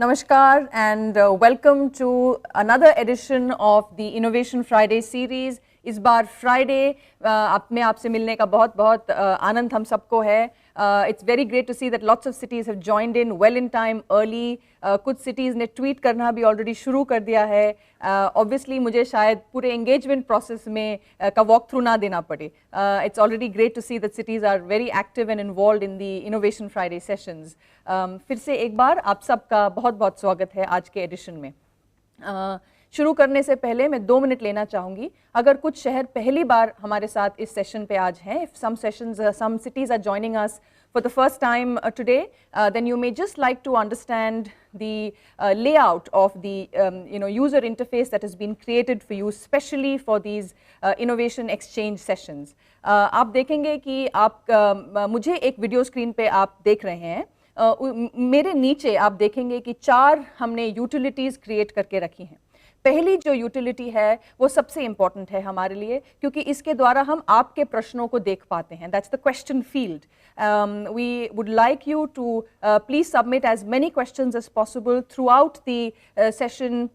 Namaskar and welcome to another edition of the Innovation Friday series. इस बार Friday में आपसे मिलने का बहुत आनंद हम सबको है. It's very great to see that lots of cities have joined in well in time, early. कुछ cities ने tweet करना भी already शुरू कर दिया है. Obviously मुझे शायद पूरे engagement process में का walk through ना देना पड़े. It's already great to see that cities are very active and involved in the Innovation Friday sessions. फिर से एक बार आप सबका बहुत स्वागत है आज के एडिशन में. शुरू करने से पहले मैं 2 मिनट लेना चाहूँगी. अगर कुछ शहर पहली बार हमारे साथ इस सेशन पे आज हैं, if some cities are joining us for the first time today, then you may just like to understand the layout of the user interface that has been created for you, especially for these innovation exchange sessions. आप देखेंगे कि आप मुझे एक video screen पे आप देख रहे हैं. मेरे नीचे आप देखेंगे कि 4 हमने यूटिलिटीज़ क्रिएट करके रखी हैं. पहली जो यूटिलिटी है वो सबसे इम्पॉर्टेंट है हमारे लिए, क्योंकि इसके द्वारा हम आपके प्रश्नों को देख पाते हैं. That's the question field. We would like you to please submit as many questions as possible throughout the session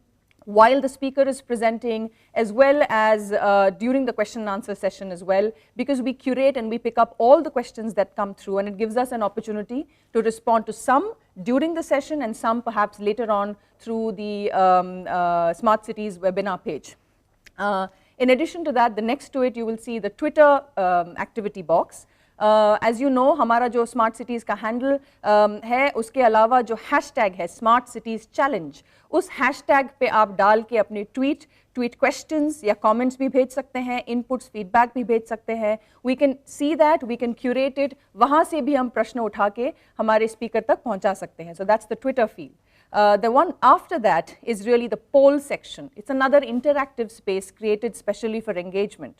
while the speaker is presenting, as well as during the question and answer session as well, because we curate and we pick up all the questions that come through, and it gives us an opportunity to respond to some during the session and some perhaps later on through the Smart Cities webinar page. In addition to that, the next to it you will see the Twitter activity box. As you know, हमारा जो Smart Cities का handle है, उसके अलावा जो hashtag है Smart Cities Challenge, उस hashtag पे आप डाल के अपने tweet questions या comments भी भेज सकते हैं, inputs, feedback भी भेज सकते हैं. We can see that, we can curate it. वहाँ से भी हम प्रश्न उठा के हमारे speaker तक पहुँचा सकते हैं. So that's the Twitter feed. The one after that is really the poll section. It's another interactive space created specially for engagement.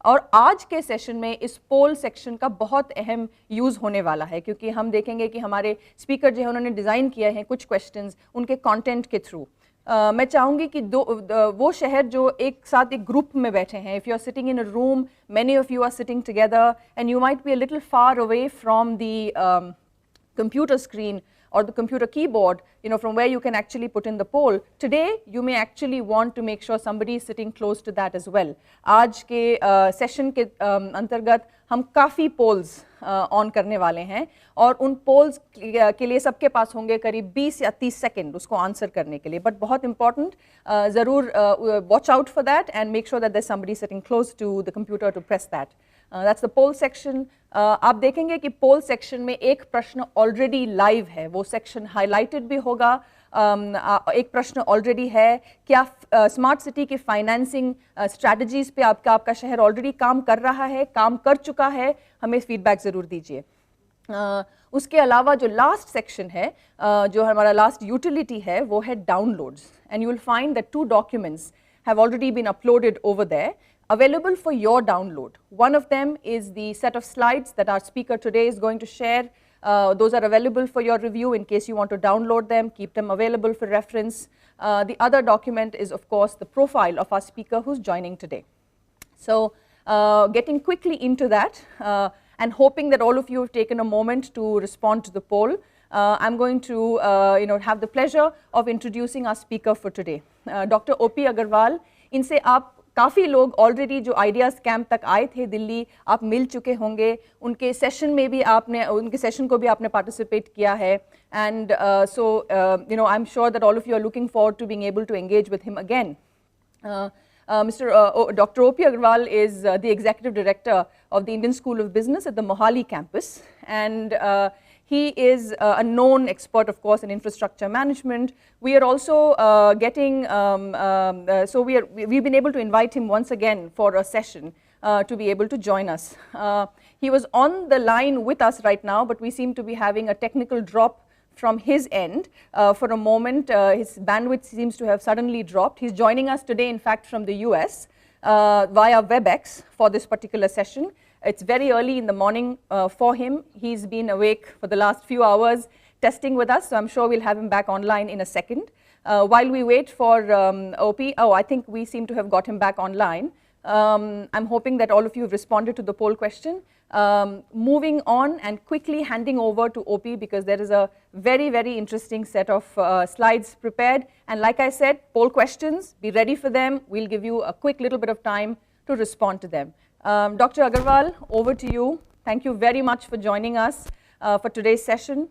और आज के सेशन में इस पोल सेक्शन का बहुत अहम यूज़ होने वाला है, क्योंकि हम देखेंगे कि हमारे स्पीकर जो है उन्होंने डिज़ाइन किया है कुछ क्वेश्चंस उनके कंटेंट के थ्रू. मैं चाहूँगी कि वो शहर जो एक साथ एक ग्रुप में बैठे हैं, if you are sitting in a room, many of you are sitting together and you might be a little far away from the computer screen or the computer keyboard, from where you can actually put in the poll. Today, you may actually want to make sure somebody is sitting close to that as well. आज के session के अंतर्गत हम काफ़ी polls on करने वाले हैं, और उन polls के लिए सबके पास होंगे करीब 20 या 30 सेकंड उसको आंसर करने के लिए. बट बहुत important, ज़रूर watch out for that and make sure that there's somebody sitting close to the computer to press that. That's the poll section. आप देखेंगे कि पोल सेक्शन में एक प्रश्न ऑलरेडी लाइव है, वो सेक्शन हाईलाइटेड भी होगा. एक प्रश्न ऑलरेडी है, क्या स्मार्ट सिटी की फाइनेंसिंग स्ट्रैटेजीज पे आपका शहर ऑलरेडी काम कर रहा है, काम कर चुका है? हमें फीडबैक ज़रूर दीजिए. उसके अलावा जो लास्ट सेक्शन है, जो हमारा लास्ट यूटिलिटी है, वो है downloads. And you will find that 2 documents have already been uploaded over there, available for your download. One of them is the set of slides that our speaker today is going to share. Those are available for your review in case you want to download them, keep them available for reference. The other document is, of course, the profile of our speaker who's joining today. So getting quickly into that and hoping that all of you have taken a moment to respond to the poll, I'm going to have the pleasure of introducing our speaker for today. Dr. OP Agarwal, इनसे आप काफ़ी लोग already जो ideas camp तक आए थे दिल्ली, आप मिल चुके होंगे. उनके सेशन में भी उनके सेशन को भी आपने पार्टिसिपेट किया है. And so I am sure that all of you are looking forward to being able to engage with him again. Dr. OP Agarwal is the Executive Director of the Indian School of Business at the Mohali campus, and he is a known expert, of course, in infrastructure management. We are also we've been able to invite him once again for a session to be able to join us. He was on the line with us right now, but we seem to be having a technical drop from his end for a moment. His bandwidth seems to have suddenly dropped. He's joining us today, in fact, from the US via WebEx for this particular session. It's very early in the morning for him. He's been awake for the last few hours testing with us, so I'm sure we'll have him back online in a second. While we wait for OP, I think we seem to have got him back online. I'm hoping that all of you have responded to the poll question. Moving on and quickly handing over to OP because there is a very, very interesting set of slides prepared. And like I said, poll questions, be ready for them. We'll give you a quick little bit of time to respond to them. Dr. Agarwal, over to you. Thank you very much for joining us for today's session.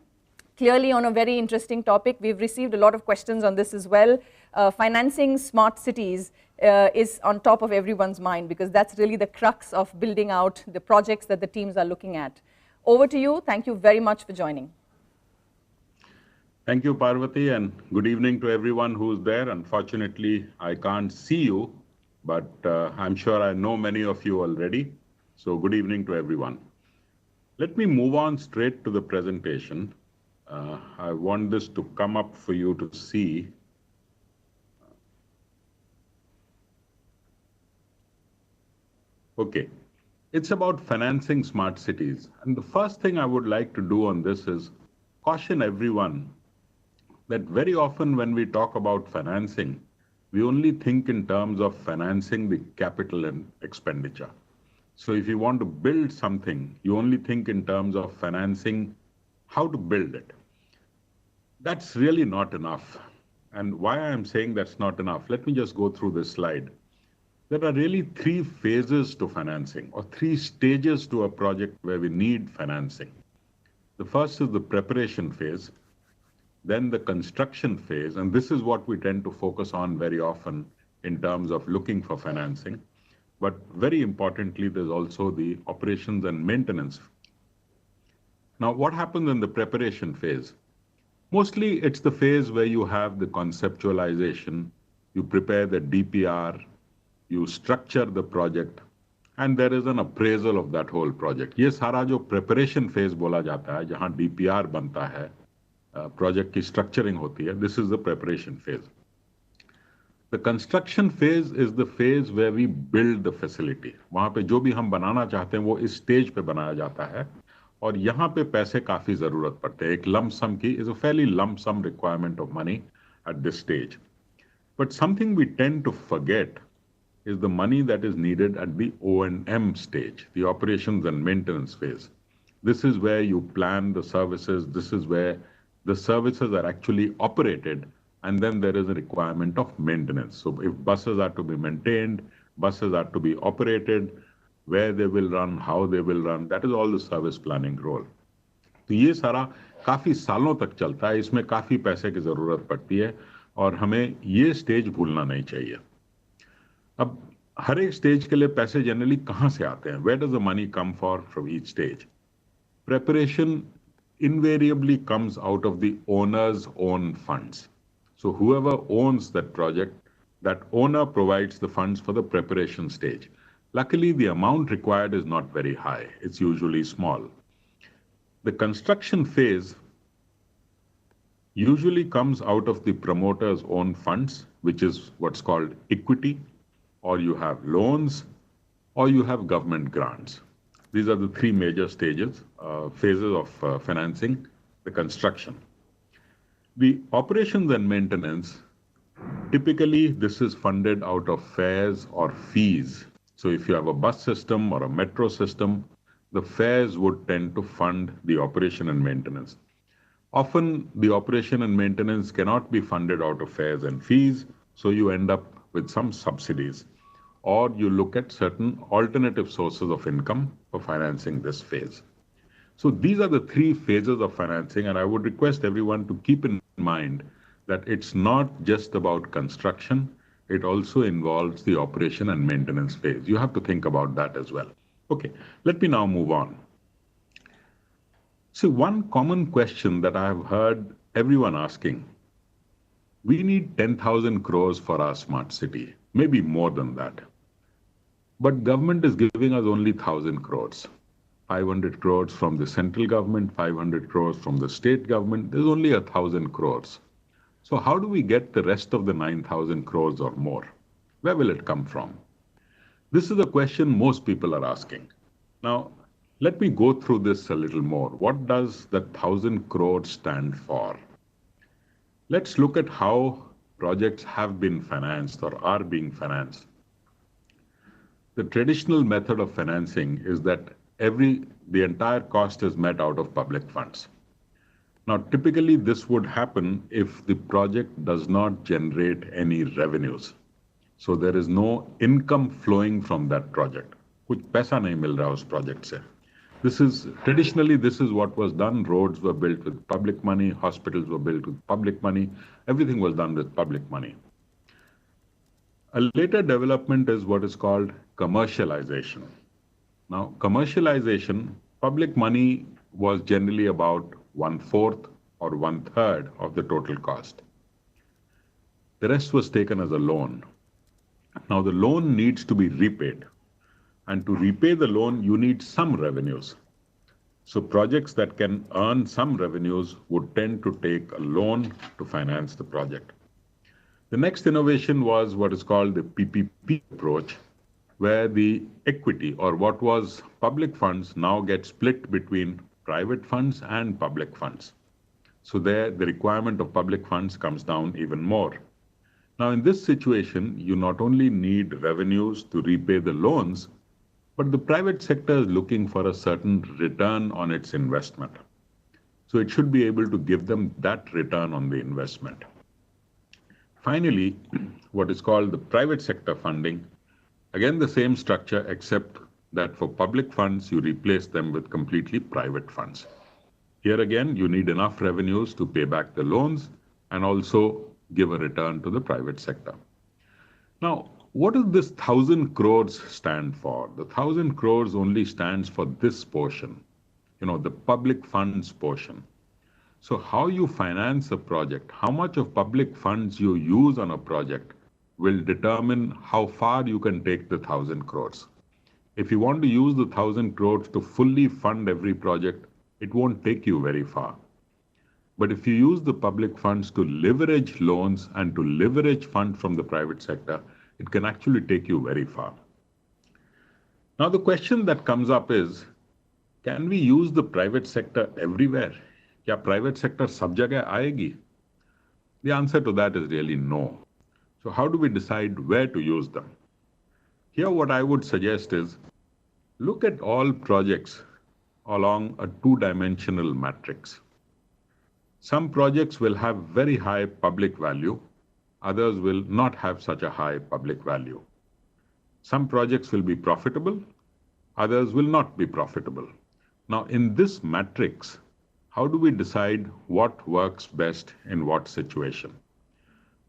Clearly on a very interesting topic. We've received a lot of questions on this as well. Financing smart cities is on top of everyone's mind because that's really the crux of building out the projects that the teams are looking at. Over to you. Thank you very much for joining. Thank you, Parvati, and good evening to everyone who's there. Unfortunately, I can't see you, but I'm sure I know many of you already. So good evening to everyone. Let me move on straight to the presentation. I want this to come up for you to see. Okay, it's about financing smart cities. And the first thing I would like to do on this is caution everyone that very often when we talk about financing, we only think in terms of financing the capital and expenditure. So if you want to build something, you only think in terms of financing how to build it. That's really not enough. And why I'm saying that's not enough, let me just go through this slide. There are really three phases to financing or three stages to a project where we need financing. The first is the preparation phase, then the construction phase, and this is what we tend to focus on very often in terms of looking for financing. But very importantly, there's also the operations and maintenance. Now, what happens in the preparation phase? Mostly it's the phase where you have the conceptualization, you prepare the DPR, you structure the project, and there is an appraisal of that whole project. ये सारा जो preparation phase बोला जाता है, जहाँ DPR बनता है, project की structuring होती है, this is the preparation phase. The construction phase is the phase where we build the facility. वहाँ पे जो भी हम बनाना चाहते हैं वो इस stage पे बनाया जाता है और यहाँ पे पैसे काफी जरूरत पड़ते हैं. एक lump sum की is a fairly lump sum requirement of money at this stage. But something we tend to forget is the money that is needed at the O&M stage, the operations and maintenance phase. This is where you plan the services. This is where the services are actually operated, and then there is a requirement of maintenance. So if buses are to be maintained, buses are to be operated, where they will run, how they will run, that is all the service planning role. तो ये सारा काफी सालों तक चलता है, इसमें काफी पैसे की जरूरत पड़ती है और हमें ये स्टेज भूलना नहीं चाहिए. अब हर एक स्टेज के लिए पैसे जनरली कहाँ से आते हैं? Where does the money come from each stage? Preparation invariably comes out of the owner's own funds. So whoever owns that project, that owner provides the funds for the preparation stage. Luckily, the amount required is not very high. It's usually small. The construction phase usually comes out of the promoter's own funds, which is what's called equity, or you have loans, or you have government grants. These are the three major stages, phases of financing the construction. The operations and maintenance, typically this is funded out of fares or fees. So if you have a bus system or a metro system, the fares would tend to fund the operation and maintenance. Often the operation and maintenance cannot be funded out of fares and fees, so you end up with some subsidies, or you look at certain alternative sources of income for financing this phase. So these are the three phases of financing, and I would request everyone to keep in mind that it's not just about construction, it also involves the operation and maintenance phase. You have to think about that as well. Okay, let me now move on. So one common question that I have heard everyone asking, we need 10,000 crores for our smart city, maybe more than that. But government is giving us only 1,000 crores. 500 crores from the central government, 500 crores from the state government. There's only 1,000 crores. So how do we get the rest of the 9,000 crores or more? Where will it come from? This is a question most people are asking. Now, let me go through this a little more. What does that 1,000 crores stand for? Let's look at how projects have been financed or are being financed. The traditional method of financing is that the entire cost is met out of public funds. Now, typically this would happen if the project does not generate any revenues. So there is no income flowing from that project. कुछ पैसा नहीं मिल रहा उस project से. Traditionally, this is what was done. Roads were built with public money, hospitals were built with public money, everything was done with public money. A later development is what is called commercialization. Now, commercialization, public money was generally about 1/4 or 1/3 of the total cost. The rest was taken as a loan. Now, the loan needs to be repaid. And to repay the loan, you need some revenues. So projects that can earn some revenues would tend to take a loan to finance the project. The next innovation was what is called the PPP approach, where the equity or what was public funds now get split between private funds and public funds. So there, the requirement of public funds comes down even more. Now, in this situation, you not only need revenues to repay the loans, but the private sector is looking for a certain return on its investment. So it should be able to give them that return on the investment. Finally, what is called the private sector funding, again the same structure except that for public funds, you replace them with completely private funds. Here again, you need enough revenues to pay back the loans and also give a return to the private sector. Now, what does this 1,000 crores stand for? The 1,000 crores only stands for this portion, the public funds portion. So how you finance a project, how much of public funds you use on a project will determine how far you can take the 1,000 crores. If you want to use the 1,000 crores to fully fund every project, it won't take you very far. But if you use the public funds to leverage loans and to leverage funds from the private sector, it can actually take you very far. Now, the question that comes up is, can we use the private sector everywhere? क्या private sector सब जगह आएगी? The answer to that is really no. So how do we decide where to use them? Here, what I would suggest is, look at all projects along a two-dimensional matrix. Some projects will have very high public value. Others will not have such a high public value. Some projects will be profitable. Others will not be profitable. Now, in this matrix, how do we decide what works best in what situation?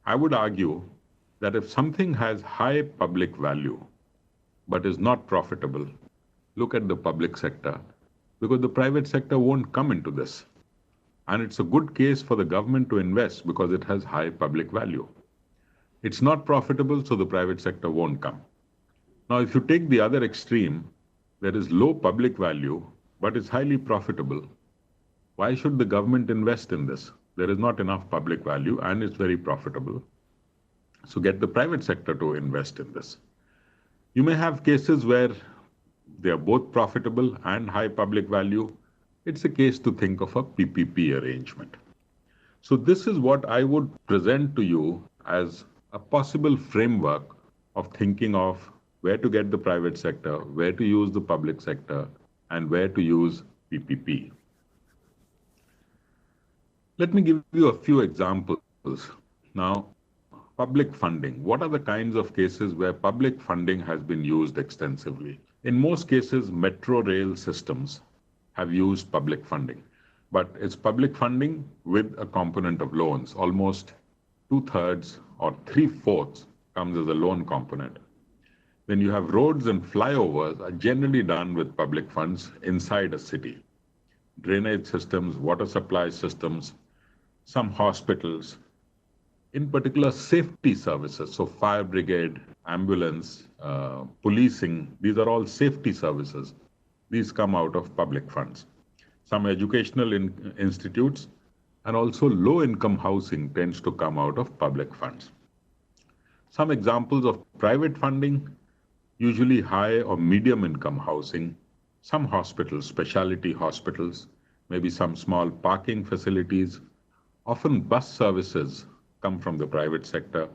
I would argue that if something has high public value but is not profitable, look at the public sector, because the private sector won't come into this. And it's a good case for the government to invest because it has high public value. It's not profitable, so the private sector won't come. Now, if you take the other extreme, there is low public value, but it's highly profitable. Why should the government invest in this? There is not enough public value and it's very profitable. So get the private sector to invest in this. You may have cases where they are both profitable and high public value. It's a case to think of a PPP arrangement. So this is what I would present to you as a possible framework of thinking of where to get the private sector, where to use the public sector, and where to use PPP. Let me give you a few examples. Now, public funding. What are the kinds of cases where public funding has been used extensively? In most cases, metro rail systems have used public funding, but it's public funding with a component of loans. Almost 2/3 or 3/4 comes as a loan component. Then you have roads and flyovers are generally done with public funds inside a city. Drainage systems, water supply systems, some hospitals, in particular safety services, so fire brigade, ambulance, policing, these are all safety services. These come out of public funds. Some educational institutes and also low-income housing tends to come out of public funds. Some examples of private funding, usually high or medium-income housing, some hospitals, specialty hospitals, maybe some small parking facilities, often bus services come from the private sector.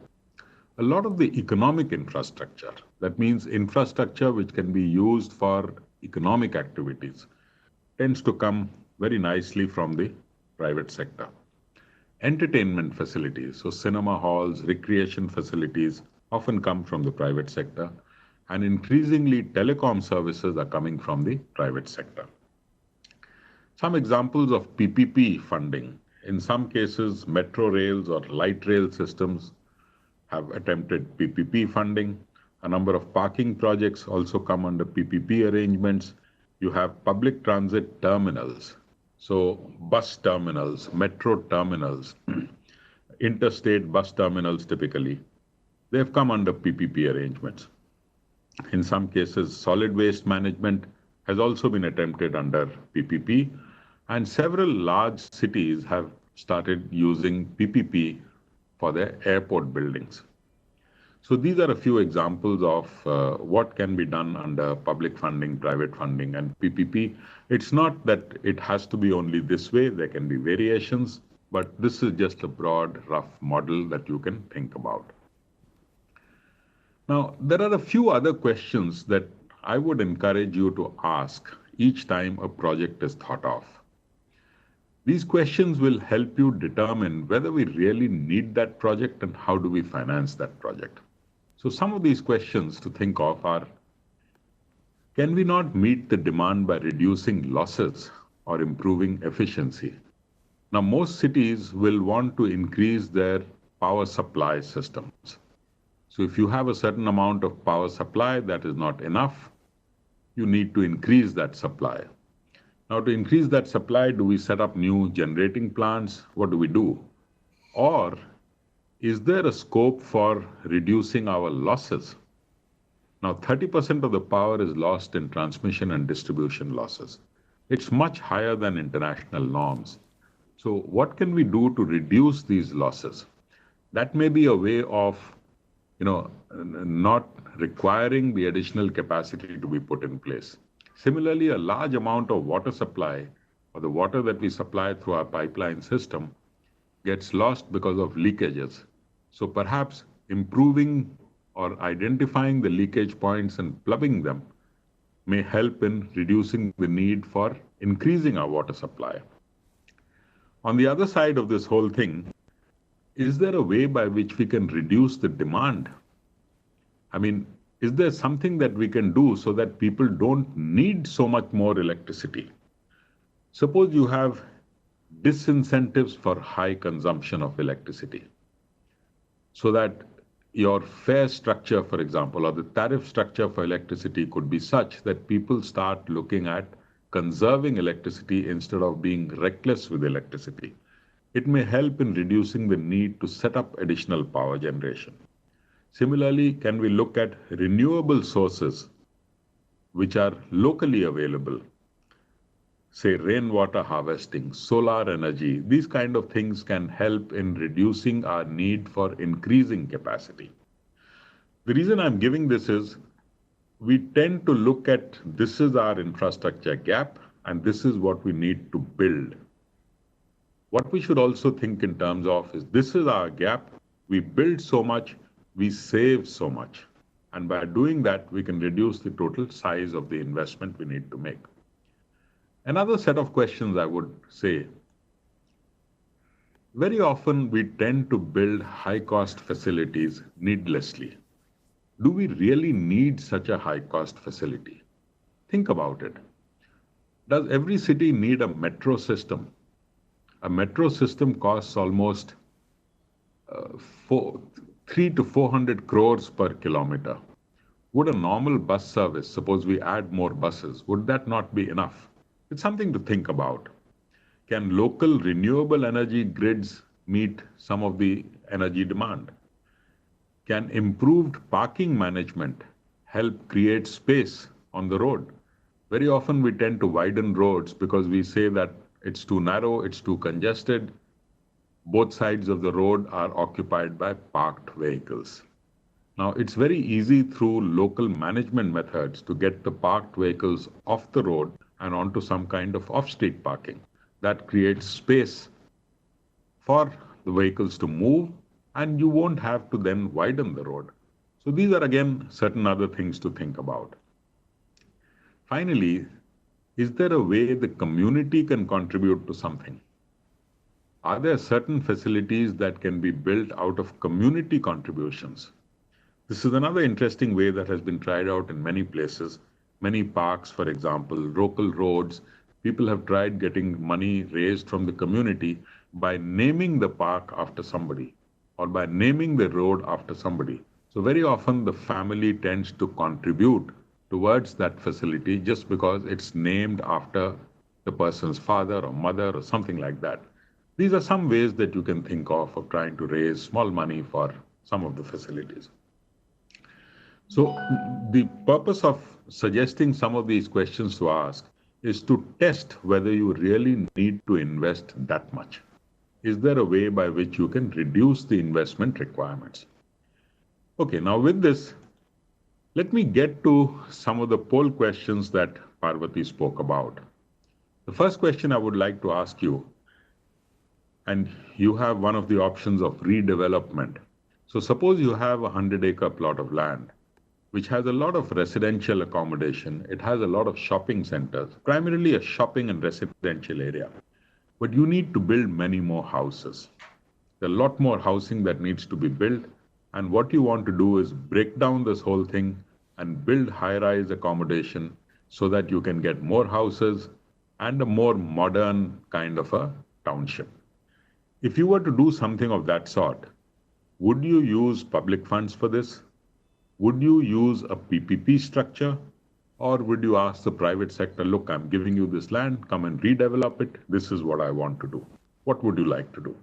a lot of the economic infrastructure, that means infrastructure which can be used for economic activities, tends to come very nicely from the private sector. Entertainment facilities, so cinema halls, recreation facilities, often come from the private sector, and increasingly telecom services are coming from the private sector. Some examples of PPP funding. In some cases, metro rails or light rail systems have attempted PPP funding. A number of parking projects also come under PPP arrangements. You have public transit terminals, so bus terminals, metro terminals, interstate bus terminals typically. They've come under PPP arrangements. In some cases, solid waste management has also been attempted under PPP, and several large cities have started using PPP for their airport buildings. So these are a few examples of what can be done under public funding, private funding, and PPP. It's not that it has to be only this way. There can be variations, but this is just a broad, rough model that you can think about. Now, there are a few other questions that I would encourage you to ask each time a project is thought of. These questions will help you determine whether we really need that project and how do we finance that project. So some of these questions to think of are, can we not meet the demand by reducing losses or improving efficiency? Now, most cities will want to increase their power supply systems. So if you have a certain amount of power supply that is not enough, you need to increase that supply. Now, to increase that supply, do we set up new generating plants? What do we do? Or is there a scope for reducing our losses? Now, 30% of the power is lost in transmission and distribution losses. It's much higher than international norms. So what can we do to reduce these losses? That may be a way of not requiring the additional capacity to be put in place. Similarly, a large amount of water supply, or the water that we supply through our pipeline system, gets lost because of leakages. So perhaps improving or identifying the leakage points and plugging them may help in reducing the need for increasing our water supply. On the other side of this whole thing, is there a way by which we can reduce the demand? I mean, is there something that we can do so that people don't need so much more electricity? Suppose you have disincentives for high consumption of electricity, so that your fare structure, for example, or the tariff structure for electricity could be such that people start looking at conserving electricity instead of being reckless with electricity. It may help in reducing the need to set up additional power generation. Similarly, can we look at renewable sources which are locally available? Say rainwater harvesting, solar energy, these kind of things can help in reducing our need for increasing capacity. The reason I'm giving this is we tend to look at this is our infrastructure gap and this is what we need to build. What we should also think in terms of is this is our gap, we build so much, we save so much. And by doing that, we can reduce the total size of the investment we need to make. Another set of questions I would say, very often we tend to build high-cost facilities needlessly. Do we really need such a high-cost facility? Think about it. Does every city need a metro system? A metro system costs almost 300 to 400 crores per kilometer. Would a normal bus service, suppose we add more buses, would that not be enough? It's something to think about. Can local renewable energy grids meet some of the energy demand? Can improved parking management help create space on the road? Very often we tend to widen roads because we say that it's too narrow, it's too congested. Both sides of the road are occupied by parked vehicles. Now, it's very easy through local management methods to get the parked vehicles off the road and onto some kind of off-street parking. That creates space for the vehicles to move and you won't have to then widen the road. So these are again certain other things to think about. Finally, is there a way the community can contribute to something? Are there certain facilities that can be built out of community contributions? This is another interesting way that has been tried out in many places. Many parks, for example, local roads, people have tried getting money raised from the community by naming the park after somebody or by naming the road after somebody. So very often the family tends to contribute towards that facility just because it's named after the person's father or mother or something like that. These are some ways that you can think of trying to raise small money for some of the facilities. So the purpose of suggesting some of these questions to ask is to test whether you really need to invest that much. Is there a way by which you can reduce the investment requirements? Okay, now with this, let me get to some of the poll questions that Parvati spoke about. The first question I would like to ask you, and you have one of the options of redevelopment. So suppose you have a 100-acre plot of land, which has a lot of residential accommodation. It has a lot of shopping centers, primarily a shopping and residential area. But you need to build many more houses. There's a lot more housing that needs to be built. And what you want to do is break down this whole thing and build high-rise accommodation so that you can get more houses and a more modern kind of a township. If you were to do something of that sort, would you use public funds for this? Would you use a PPP structure? Or would you ask the private sector, look, I'm giving you this land, come and redevelop it. This is what I want to do. What would you like to do?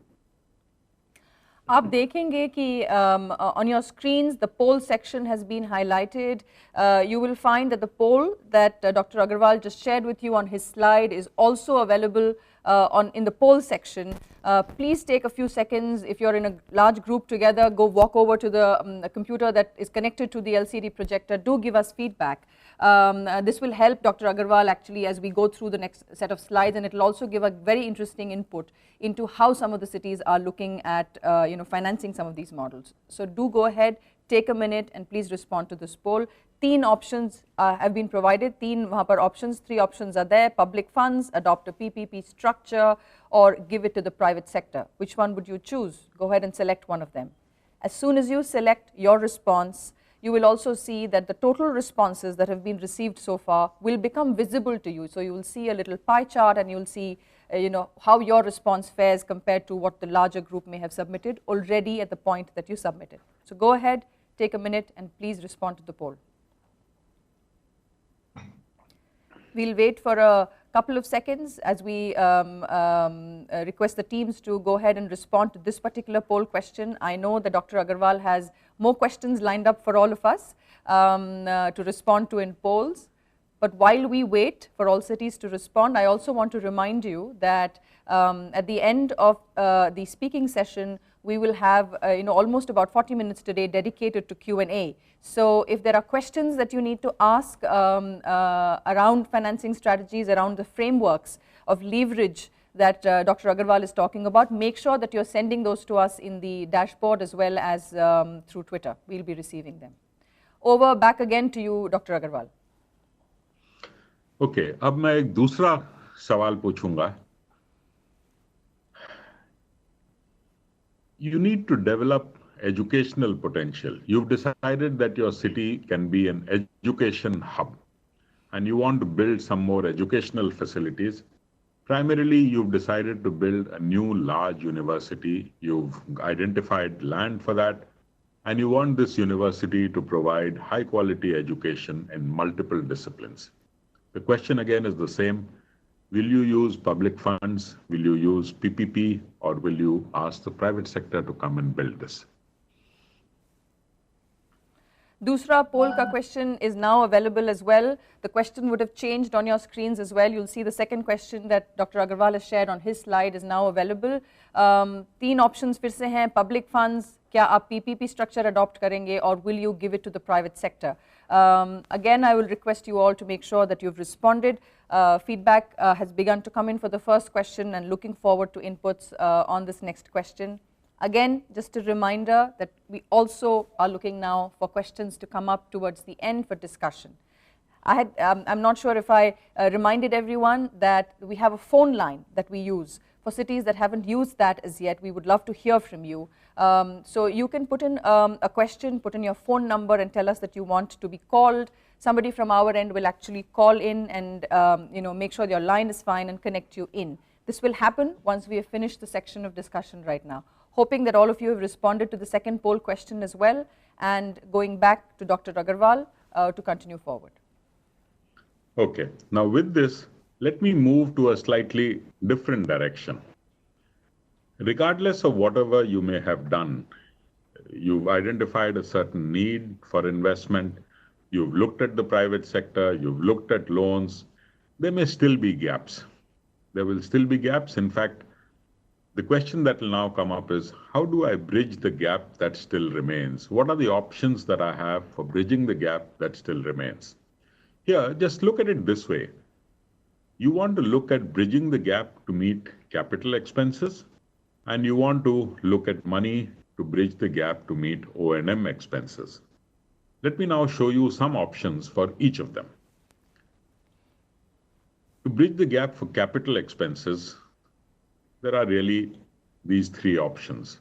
आप देखेंगे कि on your screens the poll section has been highlighted. You will find that the poll that Dr. Agarwal just shared with you on his slide is also available in the poll section. Please take a few seconds. If you're in a large group together, go walk over to the computer that is connected to the LCD projector. Do give us feedback. This will help Dr. Agarwal actually as we go through the next set of slides, and it will also give a very interesting input into how some of the cities are looking at financing some of these models. So do go ahead, take a minute and please respond to this poll. 3 options have been provided. 3 वहाँ पर options, 3 options are there: public funds, adopt a PPP structure, or give it to the private sector. Which one would you choose? Go ahead and select one of them. As soon as you select your response, you will also see that the total responses that have been received so far will become visible to you. So you will see a little pie chart and you will see how your response fares compared to what the larger group may have submitted already at the point that you submitted. So go ahead, take a minute and please respond to the poll. We'll wait for a couple of seconds as we request the teams to go ahead and respond to this particular poll question. I know that Dr. Agarwal has more questions lined up for all of us to respond to in polls. But while we wait for all cities to respond, I also want to remind you that at the end of the speaking session, we will have almost about 40 minutes today dedicated to Q&A. So if there are questions that you need to ask around financing strategies, around the frameworks of leverage that Dr. Agarwal is talking about, make sure that you're sending those to us in the dashboard as well as through Twitter. We'll be receiving them. Over, back again to you, Dr. Agarwal. Okay, अब मैं एक दूसरा सवाल पूछूंगा. You need to develop educational potential. You've decided that your city can be an education hub and you want to build some more educational facilities. Primarily, you've decided to build a new large university. You've identified land for that, and you want this university to provide high quality education in multiple disciplines. The question again is the same. Will you use public funds? Will you use PPP? Or will you ask the private sector to come and build this? Dusra poll ka question is now available as well. The question would have changed on your screens as well. You'll see the second question that Dr. Agarwal has shared on his slide is now available. 3 options फिर से हैं: public funds, क्या आप PPP structure adopt करेंगे, or will you give it to the private sector? Again, I will request you all to make sure that you've responded. Feedback has begun to come in for the first question, and looking forward to inputs on this next question. Again, just a reminder that we also are looking now for questions to come up towards the end for discussion. I'm not sure if I reminded everyone that we have a phone line that we use for cities that haven't used that as yet. We would love to hear from you. So you can put in a question, put in your phone number and tell us that you want to be called. Somebody from our end will actually call in and make sure your line is fine and connect you in. This will happen once we have finished the section of discussion right now. Hoping that all of you have responded to the second poll question as well, and going back to Dr. Agarwal to continue forward. Okay, now with this, let me move to a slightly different direction. Regardless of whatever you may have done, you've identified a certain need for investment, you've looked at the private sector, you've looked at loans, there may still be gaps. There will still be gaps. In fact, the question that will now come up is, how do I bridge the gap that still remains? What are the options that I have for bridging the gap that still remains? Here, just look at it this way. You want to look at bridging the gap to meet capital expenses, and you want to look at money to bridge the gap to meet O&M expenses. Let me now show you some options for each of them. To bridge the gap for capital expenses, there are really these three options: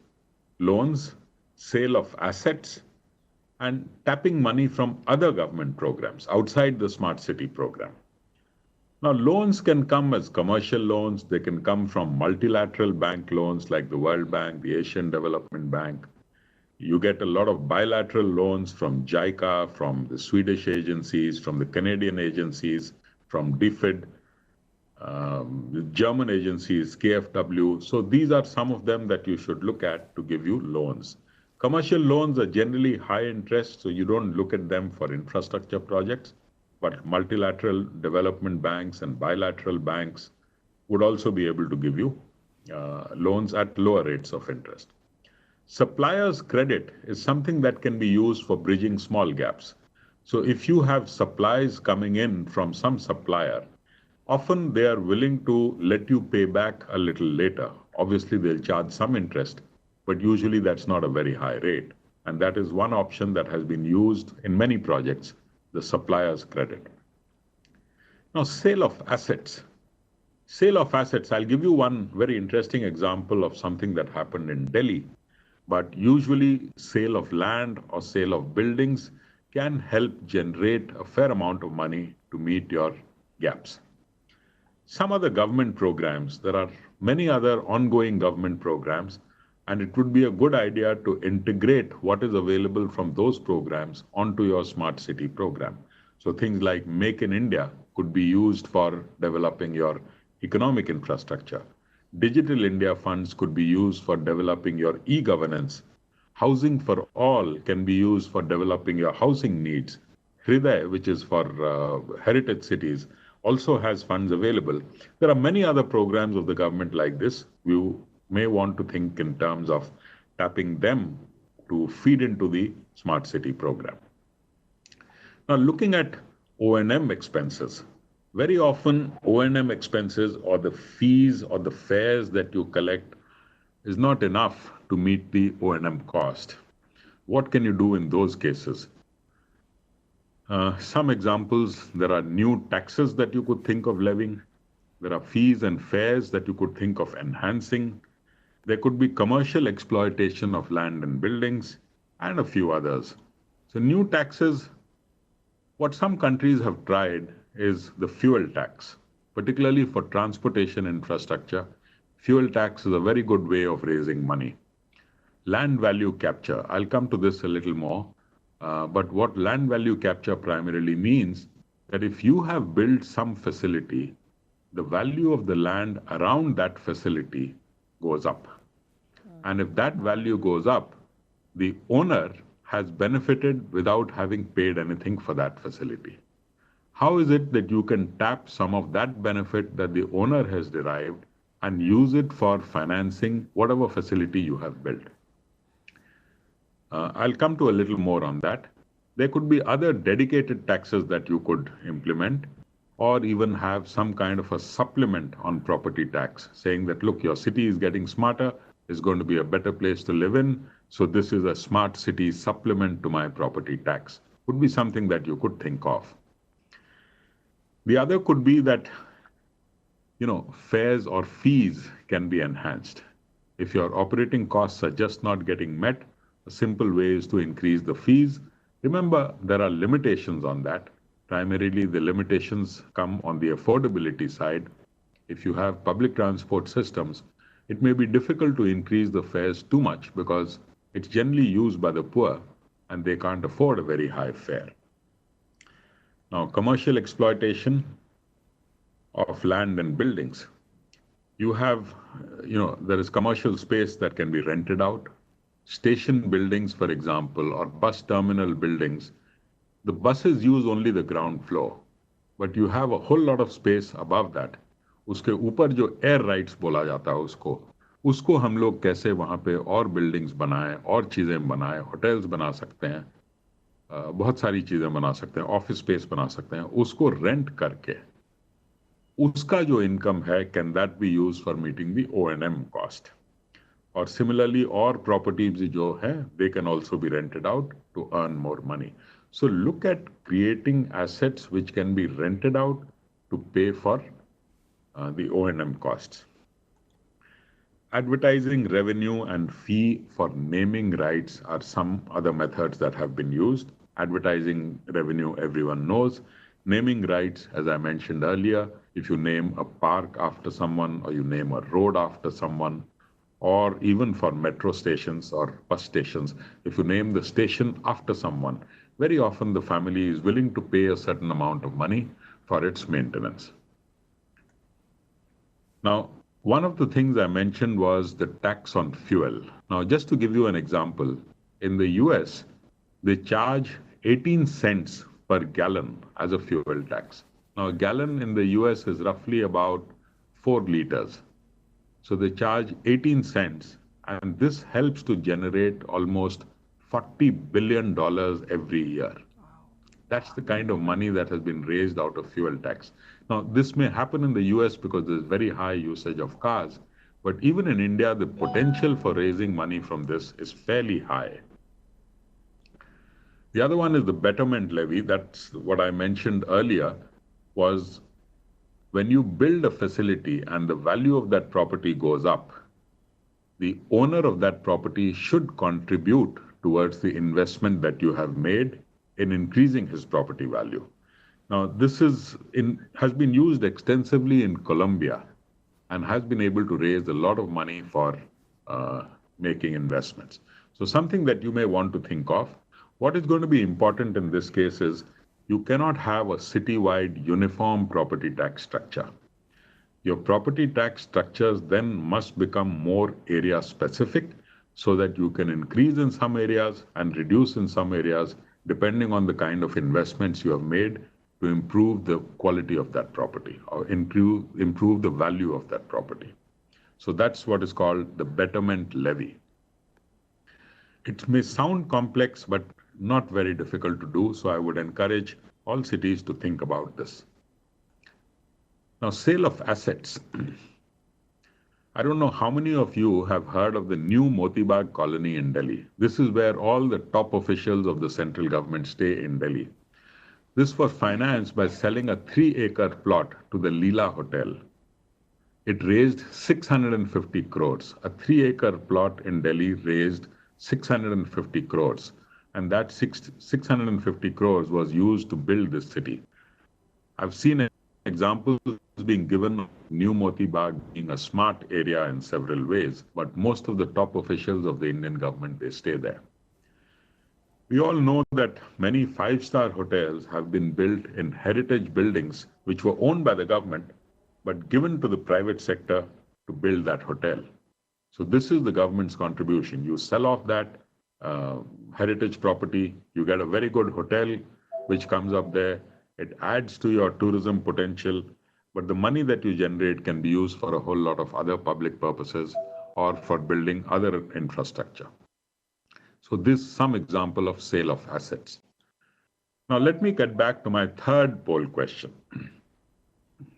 loans, sale of assets, and tapping money from other government programs outside the Smart City program. Now, loans can come as commercial loans. They can come from multilateral bank loans like the World Bank, the Asian Development Bank. You get a lot of bilateral loans from JICA, from the Swedish agencies, from the Canadian agencies, from DFID, the German agencies, KfW. So these are some of them that you should look at to give you loans. Commercial loans are generally high interest, so you don't look at them for infrastructure projects, but multilateral development banks and bilateral banks would also be able to give you loans at lower rates of interest. Suppliers' credit is something that can be used for bridging small gaps. So if you have supplies coming in from some supplier, often they are willing to let you pay back a little later. Obviously, they'll charge some interest, but usually that's not a very high rate. And that is one option that has been used in many projects, the supplier's credit. Now, sale of assets. Sale of assets, I'll give you one very interesting example of something that happened in Delhi. But usually, sale of land or sale of buildings can help generate a fair amount of money to meet your gaps. Some other government programs, there are many other ongoing government programs, and it would be a good idea to integrate what is available from those programs onto your Smart City program. So things like Make in India could be used for developing your economic infrastructure. Digital India funds could be used for developing your e-governance. Housing for all can be used for developing your housing needs. Hriday, which is for heritage cities, also has funds available. There are many other programs of the government like this. You may want to think in terms of tapping them to feed into the Smart City program. Now, looking at O&M expenses, very often O&M expenses or the fees or the fares that you collect is not enough to meet the O&M cost. What can you do in those cases? Some examples, there are new taxes that you could think of levying. There are fees and fares that you could think of enhancing. There could be commercial exploitation of land and buildings, and a few others. So new taxes, what some countries have tried is the fuel tax, particularly for transportation infrastructure. Fuel tax is a very good way of raising money. Land value capture, I'll come to this a little more, but what land value capture primarily means that if you have built some facility, the value of the land around that facility goes up. And if that value goes up, the owner has benefited without having paid anything for that facility. How is it that you can tap some of that benefit that the owner has derived and use it for financing whatever facility you have built? I'll come to a little more on that. There could be other dedicated taxes that you could implement, or even have some kind of a supplement on property tax, saying that, look, your city is getting smarter, is going to be a better place to live in. So this is a smart city supplement to my property tax. Would be something that you could think of. The other could be that, fares or fees can be enhanced. If your operating costs are just not getting met, a simple way is to increase the fees. Remember, there are limitations on that. Primarily, the limitations come on the affordability side. If you have public transport systems, it may be difficult to increase the fares too much because it's generally used by the poor and they can't afford a very high fare. Now, commercial exploitation of land and buildings. You have, there is commercial space that can be rented out. Station buildings, for example, or bus terminal buildings, the buses use only the ground floor, but you have a whole lot of space above that. उसके ऊपर जो air rights बोला जाता है उसको हम लोग कैसे वहाँ पे और बिल्डिंग्स बनाएं और चीज़ें बनाएं, होटल्स बना सकते हैं, बहुत सारी चीज़ें बना सकते हैं, ऑफिस स्पेस बना सकते हैं, उसको रेंट करके उसका जो इनकम है, can that be use for meeting the O&M cost. और सिमिलरली और प्रॉपर्टीज जो है, they can also be rented out to earn more money. So look at creating assets which can be rented out to pay for the O&M costs. Advertising revenue and fee for naming rights are some other methods that have been used. Advertising revenue, everyone knows. Naming rights, as I mentioned earlier, if you name a park after someone or you name a road after someone, or even for metro stations or bus stations, if you name the station after someone, very often the family is willing to pay a certain amount of money for its maintenance. Now, one of the things I mentioned was the tax on fuel. Now, just to give you an example, in the US, they charge 18 cents per gallon as a fuel tax. Now, a gallon in the US is roughly about 4 liters. So they charge 18 cents, and this helps to generate almost $40 billion every year. That's the kind of money that has been raised out of fuel tax. Now, this may happen in the US because there's very high usage of cars, but even in India, the potential for raising money from this is fairly high. The other one is the Betterment levy. That's what I mentioned earlier, was when you build a facility and the value of that property goes up, the owner of that property should contribute towards the investment that you have made in increasing his property value. Now, this has been used extensively in Colombia and has been able to raise a lot of money for making investments. So something that you may want to think of. What is going to be important in this case is you cannot have a citywide uniform property tax structure. Your property tax structures then must become more area specific so that you can increase in some areas and reduce in some areas depending on the kind of investments you have made to improve the quality of that property or improve the value of that property. So that's what is called the Betterment levy. It may sound complex, but not very difficult to do. So I would encourage all cities to think about this. Now, sale of assets. I don't know how many of you have heard of the new Motibag colony in Delhi. This is where all the top officials of the central government stay in Delhi. This was financed by selling a 3-acre plot to the Leela Hotel. It raised 650 crores. A 3-acre plot in Delhi raised 650 crores. And that 650 crores was used to build this city. I've seen examples being given of New Moti Bagh being a smart area in several ways, but most of the top officials of the Indian government, they stay there. We all know that many 5-star hotels have been built in heritage buildings which were owned by the government, but given to the private sector to build that hotel. So this is the government's contribution. You sell off that heritage property, you get a very good hotel which comes up there. It adds to your tourism potential, but the money that you generate can be used for a whole lot of other public purposes or for building other infrastructure. So this is some example of sale of assets. Now let me get back to my third poll question.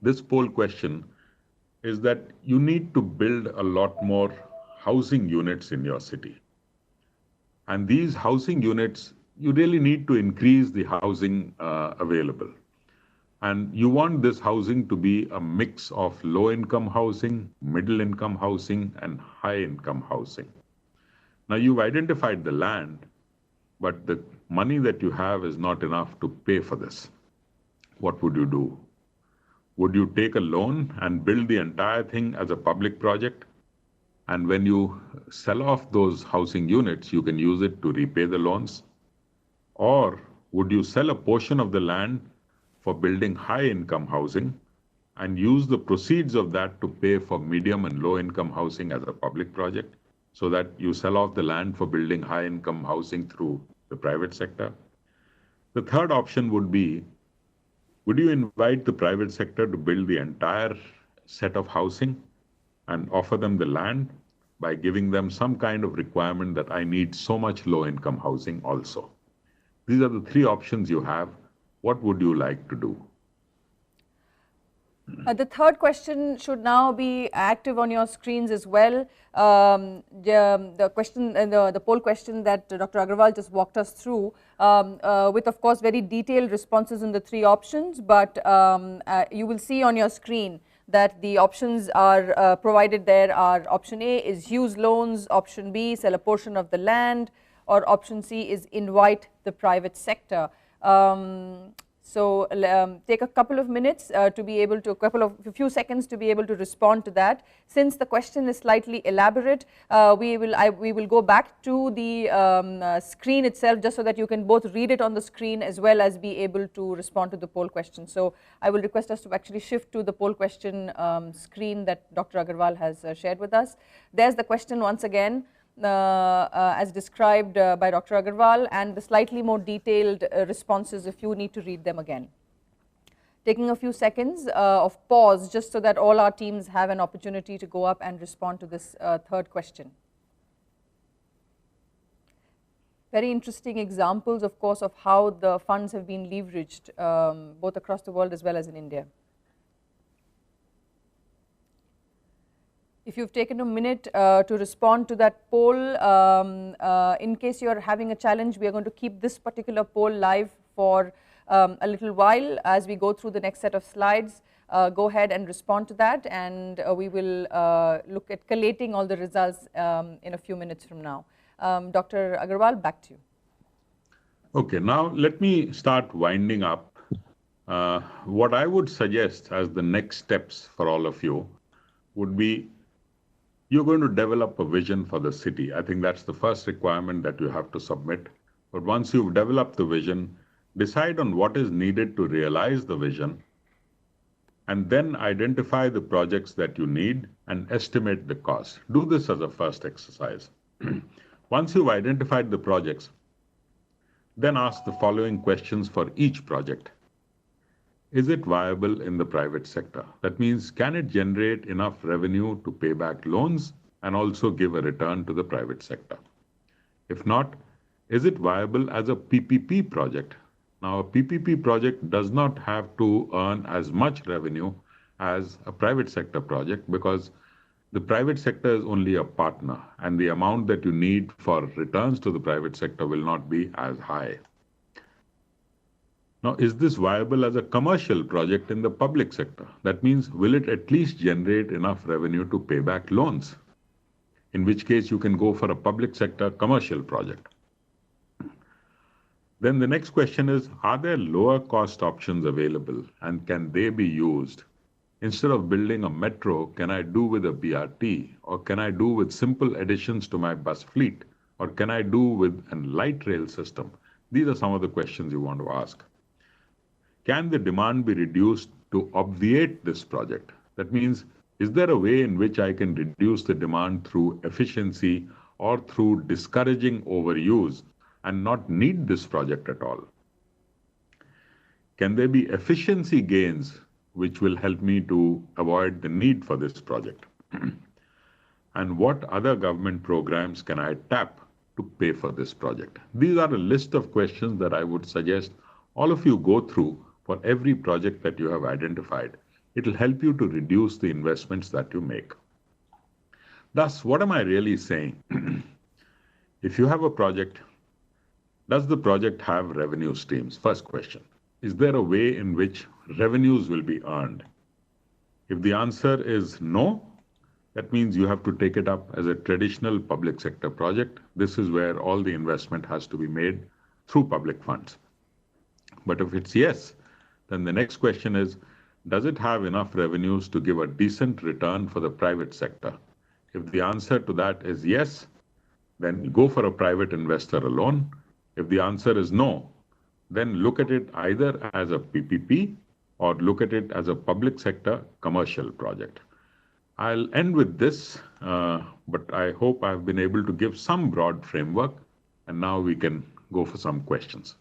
This poll question is that you need to build a lot more housing units in your city. And these housing units, you really need to increase the housing available. And you want this housing to be a mix of low-income housing, middle-income housing, and high-income housing. Now, you've identified the land, but the money that you have is not enough to pay for this. What would you do? Would you take a loan and build the entire thing as a public project? And when you sell off those housing units, you can use it to repay the loans? Or would you sell a portion of the land for building high-income housing and use the proceeds of that to pay for medium and low-income housing as a public project, so that you sell off the land for building high-income housing through the private sector? The third option would be, would you invite the private sector to build the entire set of housing and offer them the land by giving them some kind of requirement that I need so much low-income housing also? These are the three options you have. What would you like to do? The third question should now be active on your screens as well. The question, the poll question that Dr. Agarwal just walked us through, with of course very detailed responses in the three options, but you will see on your screen that the options are provided there are: option A is use loans, option B sell a portion of the land, or option C is invite the private sector. So take a couple of minutes to be able to, a few seconds to be able to respond to that. Since the question is slightly elaborate, we will go back to the screen itself, just so that you can both read it on the screen as well as be able to respond to the poll question. So I will request us to actually shift to the poll question screen that Dr. Agarwal has shared with us. There's the question once again. As described by Dr. Agarwal, and the slightly more detailed responses if you need to read them again. Taking a few seconds of pause just so that all our teams have an opportunity to go up and respond to this third question. Very interesting examples, of course, of how the funds have been leveraged both across the world as well as in India. If you've taken a minute to respond to that poll, in case you're having a challenge, we are going to keep this particular poll live for a little while as we go through the next set of slides. Go ahead and respond to that, and we will look at collating all the results in a few minutes from now. Dr. Agarwal, back to you. Okay, now let me start winding up. What I would suggest as the next steps for all of you would be, you're going to develop a vision for the city. I think that's the first requirement that you have to submit. But once you've developed the vision, decide on what is needed to realize the vision, and then identify the projects that you need and estimate the cost. Do this as a first exercise. Once you've identified the projects, then ask the following questions for each project. Is it viable in the private sector? That means, can it generate enough revenue to pay back loans and also give a return to the private sector? If not, is it viable as a PPP project? Now, a PPP project does not have to earn as much revenue as a private sector project, because the private sector is only a partner, and the amount that you need for returns to the private sector will not be as high. Now, is this viable as a commercial project in the public sector? That means, will it at least generate enough revenue to pay back loans? In which case, you can go for a public sector commercial project. Then the next question is, are there lower cost options available, and can they be used? Instead of building a metro, can I do with a BRT? Or can I do with simple additions to my bus fleet? Or can I do with a light rail system? These are some of the questions you want to ask. Can the demand be reduced to obviate this project? That means, is there a way in which I can reduce the demand through efficiency or through discouraging overuse and not need this project at all? Can there be efficiency gains which will help me to avoid the need for this project? And what other government programs can I tap to pay for this project? These are a list of questions that I would suggest all of you go through for every project that you have identified. It will help you to reduce the investments that you make. Thus, what am I really saying? If you have a project, does the project have revenue streams? First question. Is there a way in which revenues will be earned? If the answer is no, that means you have to take it up as a traditional public sector project. This is where all the investment has to be made through public funds. But if it's yes, then the next question is, does it have enough revenues to give a decent return for the private sector? If the answer to that is yes, then go for a private investor alone. If the answer is no, then look at it either as a PPP or look at it as a public sector commercial project. I'll end with this, but I hope I've been able to give some broad framework, and now we can go for some questions.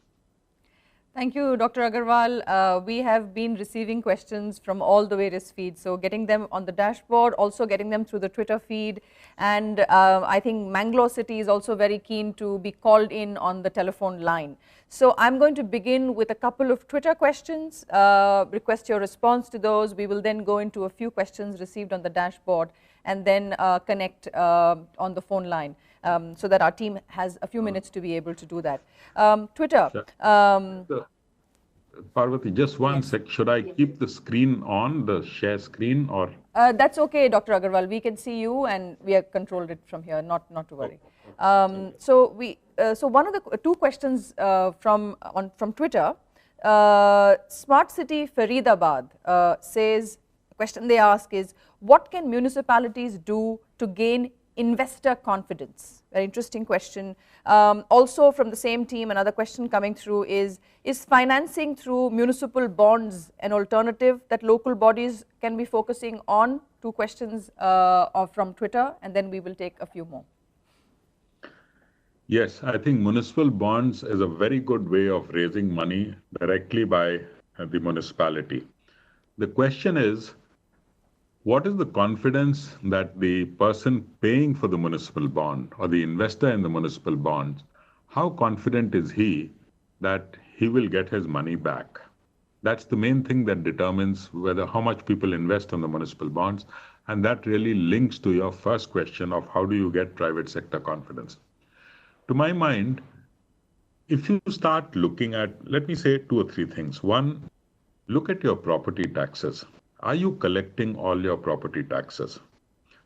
Thank you, Dr. Agarwal. We have been receiving questions from all the various feeds, so getting them on the dashboard, also getting them through the Twitter feed, and I think Mangalore City is also very keen to be called in on the telephone line. So I'm going to begin with a couple of Twitter questions, request your response to those. We will then go into a few questions received on the dashboard and then connect on the phone line. So that our team has a few minutes to be able to do that. Twitter. Parvati, just one sec. Should I keep the screen on, the share screen, or? That's okay, Dr. Agarwal. We can see you, and we have controlled it from here. Not to worry. So one of the two questions from Twitter. Smart City Faridabad says, the question they ask is, what can municipalities do to gain investor confidence? Very interesting question. Also from the same team, another question coming through is financing through municipal bonds an alternative that local bodies can be focusing on? Two questions from Twitter, and then we will take a few more. Yes, I think municipal bonds is a very good way of raising money directly by the municipality. The question is, what is the confidence that the person paying for the municipal bond or the investor in the municipal bonds, how confident is he that he will get his money back? That's the main thing that determines how much people invest on the municipal bonds. And that really links to your first question of how do you get private sector confidence? To my mind, if you start looking at, let me say 2 or 3 things. One, look at your property taxes. Are you collecting all your property taxes?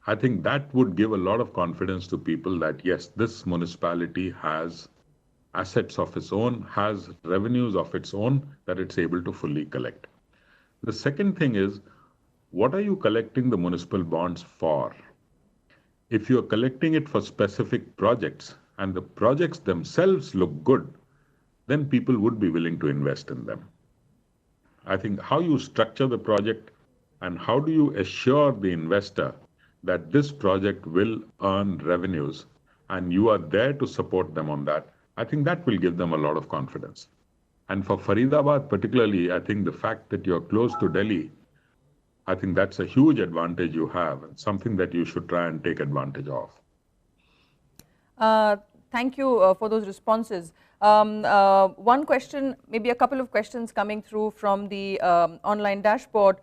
I think that would give a lot of confidence to people that yes, this municipality has assets of its own, has revenues of its own that it's able to fully collect. The second thing is, what are you collecting the municipal bonds for? If you're collecting it for specific projects and the projects themselves look good, then people would be willing to invest in them. I think how you structure the project and how do you assure the investor that this project will earn revenues and you are there to support them on that, I think that will give them a lot of confidence. And for Faridabad particularly, I think the fact that you're close to Delhi, I think that's a huge advantage you have and something that you should try and take advantage of. Thank you for those responses. One question, maybe a couple of questions coming through from the online dashboard.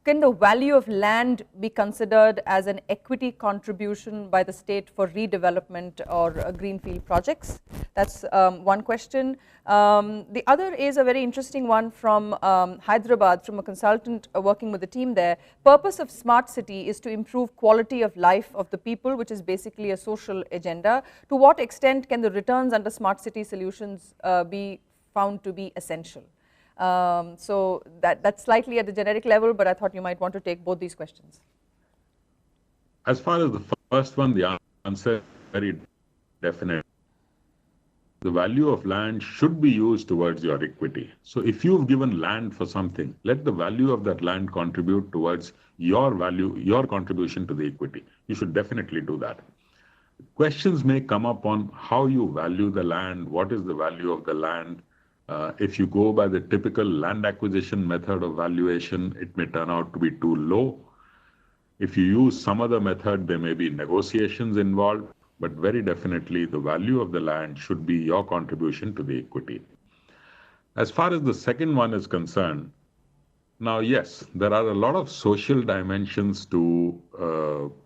Can the value of land be considered as an equity contribution by the state for redevelopment or greenfield projects? That's one question. The other is a very interesting one from Hyderabad, from a consultant working with the team there. Purpose of smart city is to improve quality of life of the people, which is basically a social agenda. To what extent can the returns under smart city solutions be found to be essential? So that's slightly at the generic level, but I thought you might want to take both these questions. As far as the first one, the answer is very definite. The value of land should be used towards your equity. So if you've given land for something, let the value of that land contribute towards your value, your contribution to the equity. You should definitely do that. Questions may come up on how you value the land, what is the value of the land. If you go by the typical land acquisition method of valuation, it may turn out to be too low. If you use some other method, there may be negotiations involved, but very definitely the value of the land should be your contribution to the equity. As far as the second one is concerned, now yes, there are a lot of social dimensions to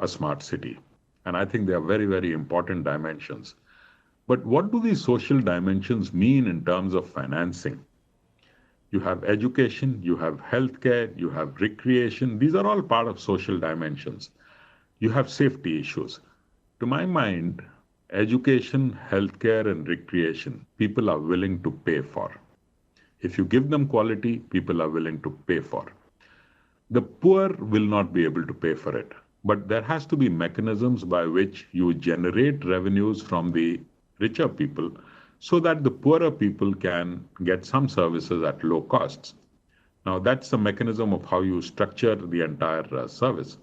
a smart city. And I think they are very, very important dimensions. But what do these social dimensions mean in terms of financing? You have education, you have healthcare, you have recreation. These are all part of social dimensions. You have safety issues. To my mind, education, healthcare, and recreation, people are willing to pay for. If you give them quality, people are willing to pay for. The poor will not be able to pay for it. But there has to be mechanisms by which you generate revenues from the richer people so that the poorer people can get some services at low costs. Now, that's the mechanism of how you structure the entire service.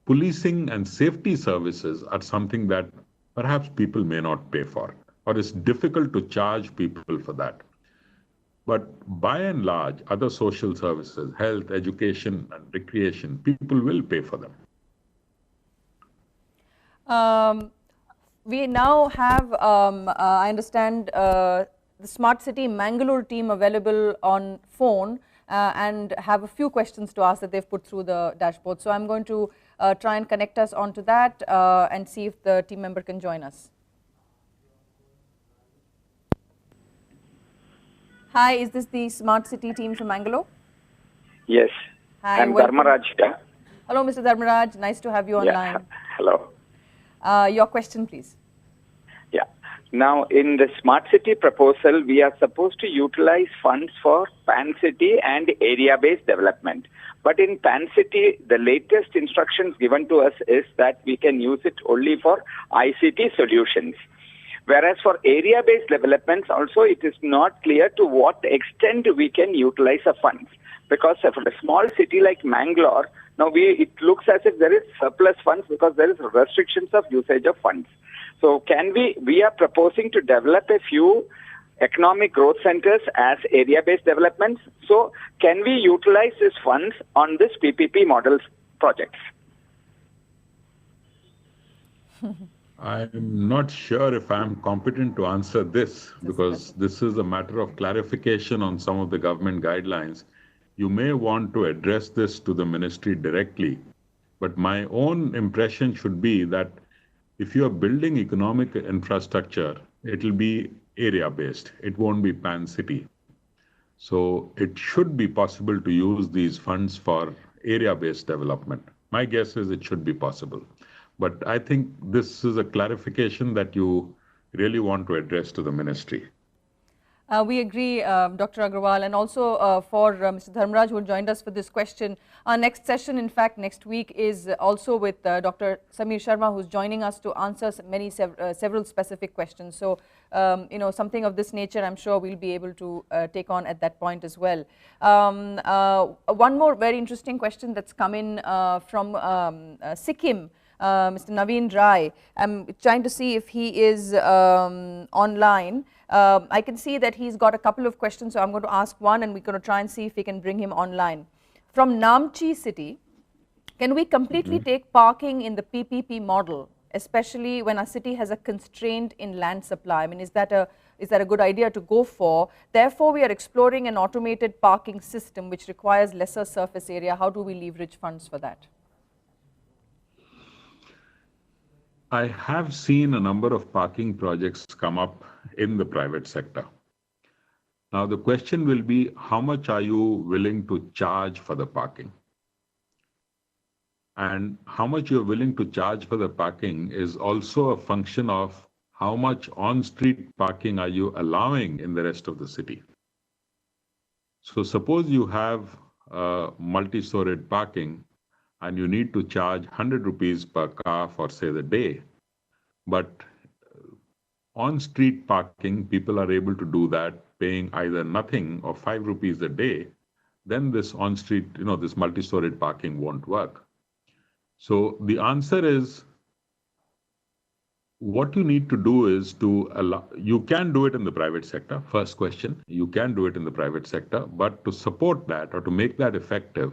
Policing and safety services are something that perhaps people may not pay for, or it's difficult to charge people for that. But by and large, other social services, health, education, and recreation, people will pay for them. We now have, I understand, the Smart City Mangalore team available on phone and have a few questions to ask that they've put through the dashboard. So I'm going to try and connect us onto that and see if the team member can join us. Hi, is this the Smart City team from Mangalore? Yes. Hi, I'm welcome. Dharmaraj here. Hello, Mr. Dharmaraj. Nice to have you online. Hello. Your question, please. Yeah. Now, in the Smart City proposal, we are supposed to utilize funds for Pan City and area-based development. But in Pan City, the latest instructions given to us is that we can use it only for ICT solutions. Whereas for area-based developments, also it is not clear to what extent we can utilize the funds. Because for a small city like Mangalore, now it looks as if there is surplus funds because there is restrictions of usage of funds. So we are proposing to develop a few economic growth centers as area-based developments. So can we utilize these funds on this PPP models projects? I'm not sure if I'm competent to answer this because this is a matter of clarification on some of the government guidelines. You may want to address this to the ministry directly, but my own impression should be that if you are building economic infrastructure, it will be area-based. It won't be pan-city. So it should be possible to use these funds for area-based development. My guess is it should be possible. But I think this is a clarification that you really want to address to the ministry. We agree, Dr. Agarwal, and also for Mr. Dharmaraj, who joined us for this question. Our next session, in fact, next week is also with Dr. Samir Sharma, who's joining us to answer several specific questions. So, something of this nature, I'm sure we'll be able to take on at that point as well. One more very interesting question that's come in from Sikkim. Mr. Naveen Rai. I'm trying to see if he is online. I can see that he's got a couple of questions, so I'm going to ask one and we're going to try and see if we can bring him online. From Namchi city, can we completely take parking in the PPP model, especially when our city has a constraint in land supply? I mean, is that a good idea to go for? Therefore, we are exploring an automated parking system which requires lesser surface area. How do we leverage funds for that? I have seen a number of parking projects come up in the private sector. Now, the question will be, how much are you willing to charge for the parking? And how much you're willing to charge for the parking is also a function of how much on-street parking are you allowing in the rest of the city. So suppose you have multi-storied parking and you need to charge 100 rupees per car for, say, the day. But on-street parking, people are able to do that, paying either nothing or 5 rupees a day. Then this on-street, this multi-storied parking won't work. So the answer is, what you need to do is to allow, you can do it in the private sector. First question, you can do it in the private sector, but to support that or to make that effective,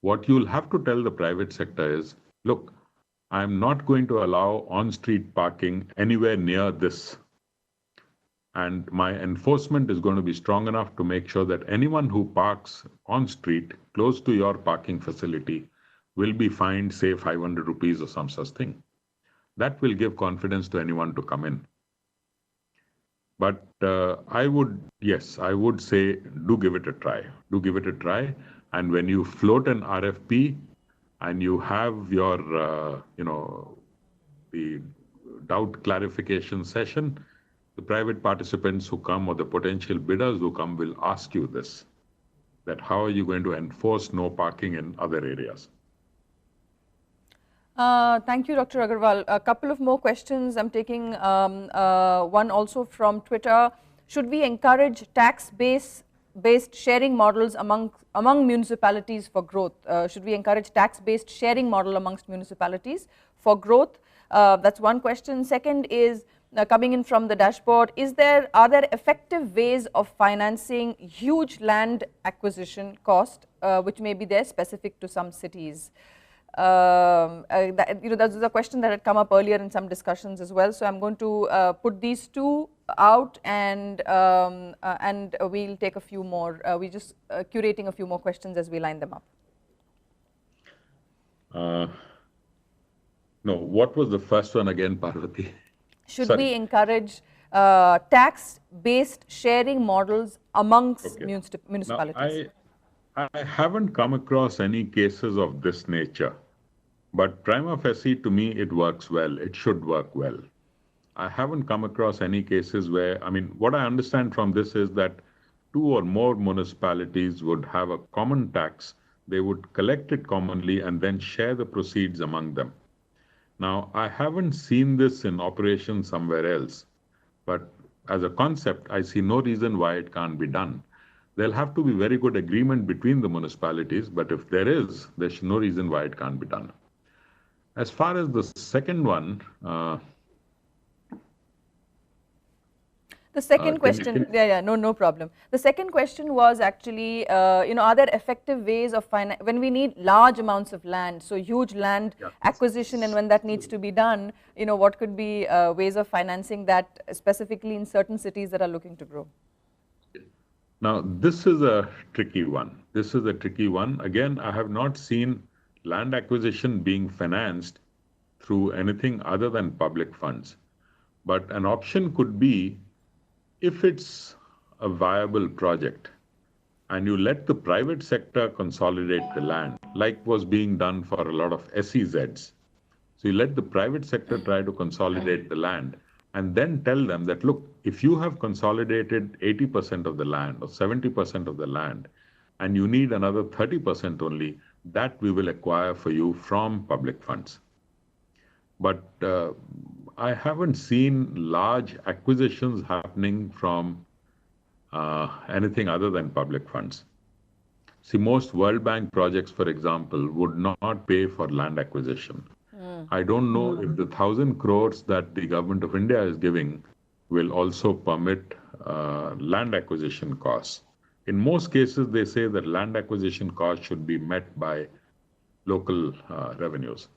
what you'll have to tell the private sector is, look, I'm not going to allow on-street parking anywhere near this. And my enforcement is going to be strong enough to make sure that anyone who parks on-street close to your parking facility will be fined, say, 500 rupees or some such thing. That will give confidence to anyone to come in. But I would say do give it a try. Do give it a try. And when you float an RFP and you have your, the doubt clarification session, the private participants who come or the potential bidders who come will ask you this, that how are you going to enforce no parking in other areas? Thank you, Dr. Agarwal. A couple of more questions. I'm taking one also from Twitter. Should we encourage tax-based sharing models among municipalities for growth? Should we encourage tax-based sharing model amongst municipalities for growth? That's one question. Second is coming in from the dashboard. Are there effective ways of financing huge land acquisition cost, which may be there specific to some cities? That's a question that had come up earlier in some discussions as well. So I'm going to put these two out, and we'll take a few more. We're just curating a few more questions as we line them up. No, what was the first one again, Parvati? Should we encourage tax-based sharing models amongst municipalities? Now, I haven't come across any cases of this nature, but prima facie, to me, it works well. It should work well. I haven't come across any cases where, what I understand from this is that two or more municipalities would have a common tax, they would collect it commonly and then share the proceeds among them. Now, I haven't seen this in operation somewhere else, but as a concept, I see no reason why it can't be done. There'll have to be very good agreement between the municipalities, but if there is, there's no reason why it can't be done. As far as the second one, the second question, no problem. The second question was actually, are there effective ways of when we need large amounts of land, so huge land acquisition, and when that needs to be done, what could be ways of financing that specifically in certain cities that are looking to grow? Now, this is a tricky one. Again, I have not seen land acquisition being financed through anything other than public funds. But an option could be, if it's a viable project and you let the private sector consolidate the land, like was being done for a lot of SEZs. So you let the private sector try to consolidate the land and then tell them that, look, if you have consolidated 80% of the land or 70% of the land and you need another 30% only, that we will acquire for you from public funds. But I haven't seen large acquisitions happening from anything other than public funds. See, most World Bank projects, for example, would not pay for land acquisition. I don't know if the 1,000 crores that the government of India is giving will also permit land acquisition costs. In most cases, they say that land acquisition costs should be met by local revenues.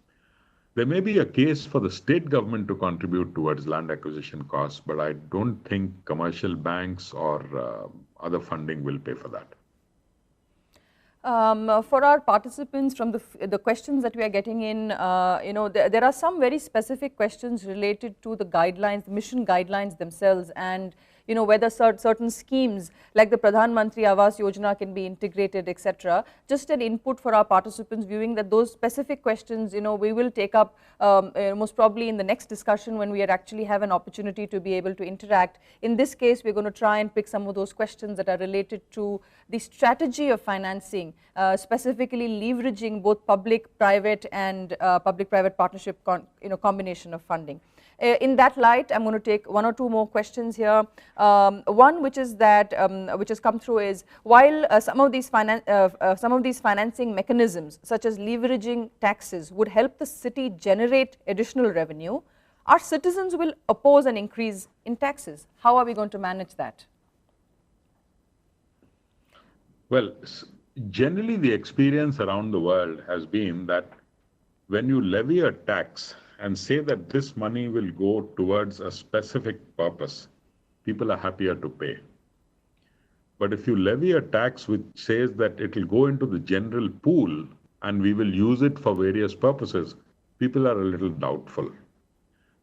There may be a case for the state government to contribute towards land acquisition costs, but I don't think commercial banks or other funding will pay for that. For our participants, from the questions that we are getting in, there are some very specific questions related to the guidelines, the mission guidelines themselves, and whether certain schemes like the Pradhan Mantri Awas Yojana can be integrated, etc. Just an input for our participants viewing that those specific questions, we will take up most probably in the next discussion when we actually have an opportunity to be able to interact. In this case, we're going to try and pick some of those questions that are related to the strategy of financing, specifically leveraging both public-private and public-private partnership combination of funding. In that light, I'm going to take one or two more questions here. One which is that which has come through is, while some of these financing mechanisms, such as leveraging taxes, would help the city generate additional revenue, our citizens will oppose an increase in taxes. How are we going to manage that? Well, generally the experience around the world has been that when you levy a tax and say that this money will go towards a specific purpose, people are happier to pay. But if you levy a tax which says that it will go into the general pool and we will use it for various purposes, people are a little doubtful.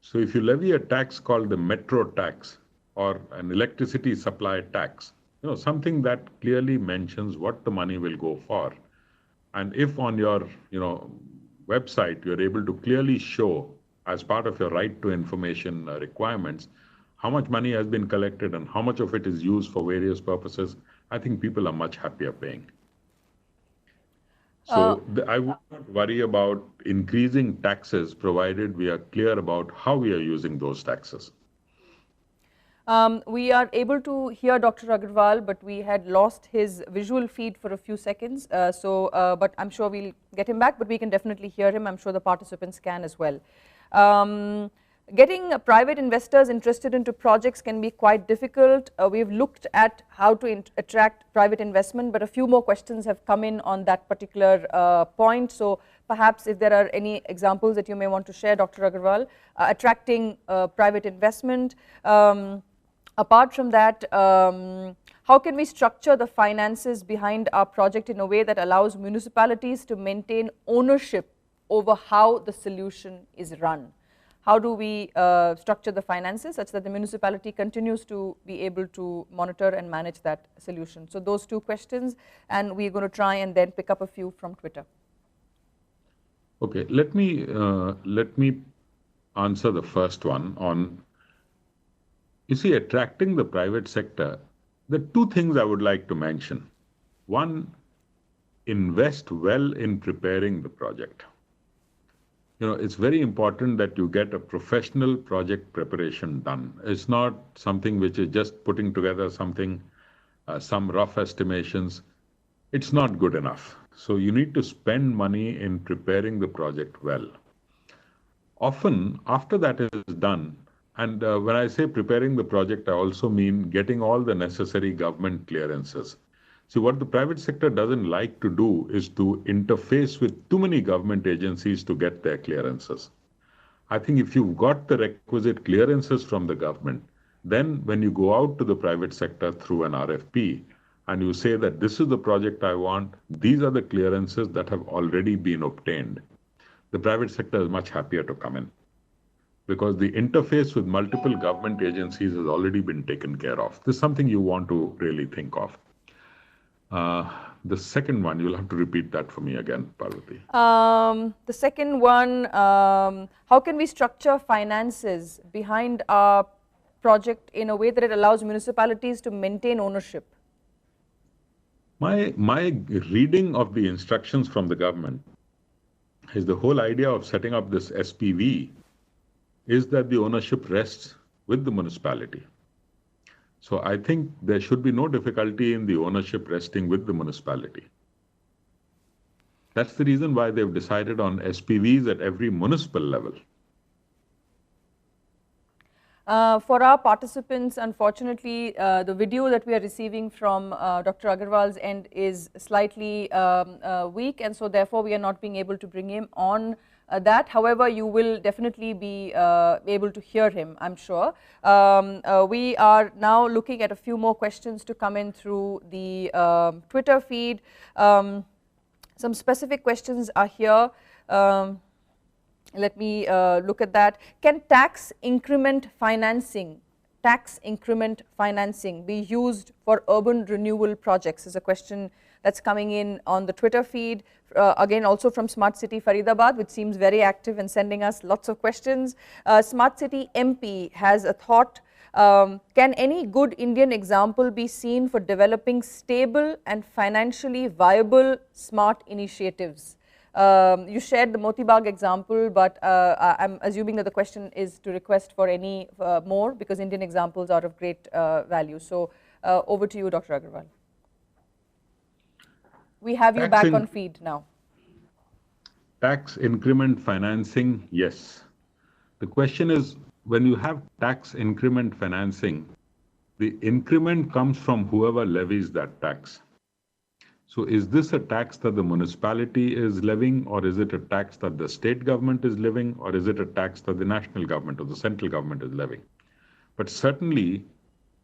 So if you levy a tax called the metro tax or an electricity supply tax, something that clearly mentions what the money will go for. And if on your, website, you're able to clearly show as part of your right to information requirements, how much money has been collected and how much of it is used for various purposes, I think people are much happier paying. So I would not worry about increasing taxes provided we are clear about how we are using those taxes. We are able to hear Dr. Agarwal, but we had lost his visual feed for a few seconds. But I'm sure we'll get him back, but we can definitely hear him. I'm sure the participants can as well. Getting private investors interested into projects can be quite difficult. We've looked at how to attract private investment, but a few more questions have come in on that particular point. So perhaps if there are any examples that you may want to share, Dr. Agarwal, attracting private investment. Apart from that, how can we structure the finances behind our project in a way that allows municipalities to maintain ownership over how the solution is run? How do we structure the finances such that the municipality continues to be able to monitor and manage that solution? So those two questions, and we're going to try and then pick up a few from Twitter. Okay, let me answer the first one on, you see, attracting the private sector. The two things I would like to mention. One, invest well in preparing the project. It's very important that you get a professional project preparation done. It's not something which is just putting together something, some rough estimations. It's not good enough. So you need to spend money in preparing the project well. Often, after that is done, and when I say preparing the project, I also mean getting all the necessary government clearances. See, what the private sector doesn't like to do is to interface with too many government agencies to get their clearances. I think if you've got the requisite clearances from the government, then when you go out to the private sector through an RFP and you say that this is the project I want, these are the clearances that have already been obtained, the private sector is much happier to come in, because the interface with multiple government agencies has already been taken care of. This is something you want to really think of. The second one, you'll have to repeat that for me again, Parvati. The second one, how can we structure finances behind our project in a way that it allows municipalities to maintain ownership? My reading of the instructions from the government is the whole idea of setting up this SPV is that the ownership rests with the municipality. So I think there should be no difficulty in the ownership resting with the municipality. That's the reason why they've decided on SPVs at every municipal level. For our participants, unfortunately, the video that we are receiving from Dr. Agarwal's end is slightly weak, and so therefore we are not being able to bring him on that. However, you will definitely be able to hear him, I'm sure. We are now looking at a few more questions to come in through the Twitter feed. Some specific questions are here. Let me look at that. Can tax increment financing be used for urban renewal projects? Is a question that's coming in on the Twitter feed. Again, also from Smart City Faridabad, which seems very active and sending us lots of questions. Smart City MP has a thought. Can any good Indian example be seen for developing stable and financially viable smart initiatives? You shared the Moti Bagh example, but I'm assuming that the question is to request for any more, because Indian examples are of great value. So over to you, Dr. Agarwal. We have you back on feed now. Tax increment financing, yes. The question is, when you have tax increment financing, the increment comes from whoever levies that tax. So is this a tax that the municipality is levying, or is it a tax that the state government is levying, or is it a tax that the national government or the central government is levying? But certainly,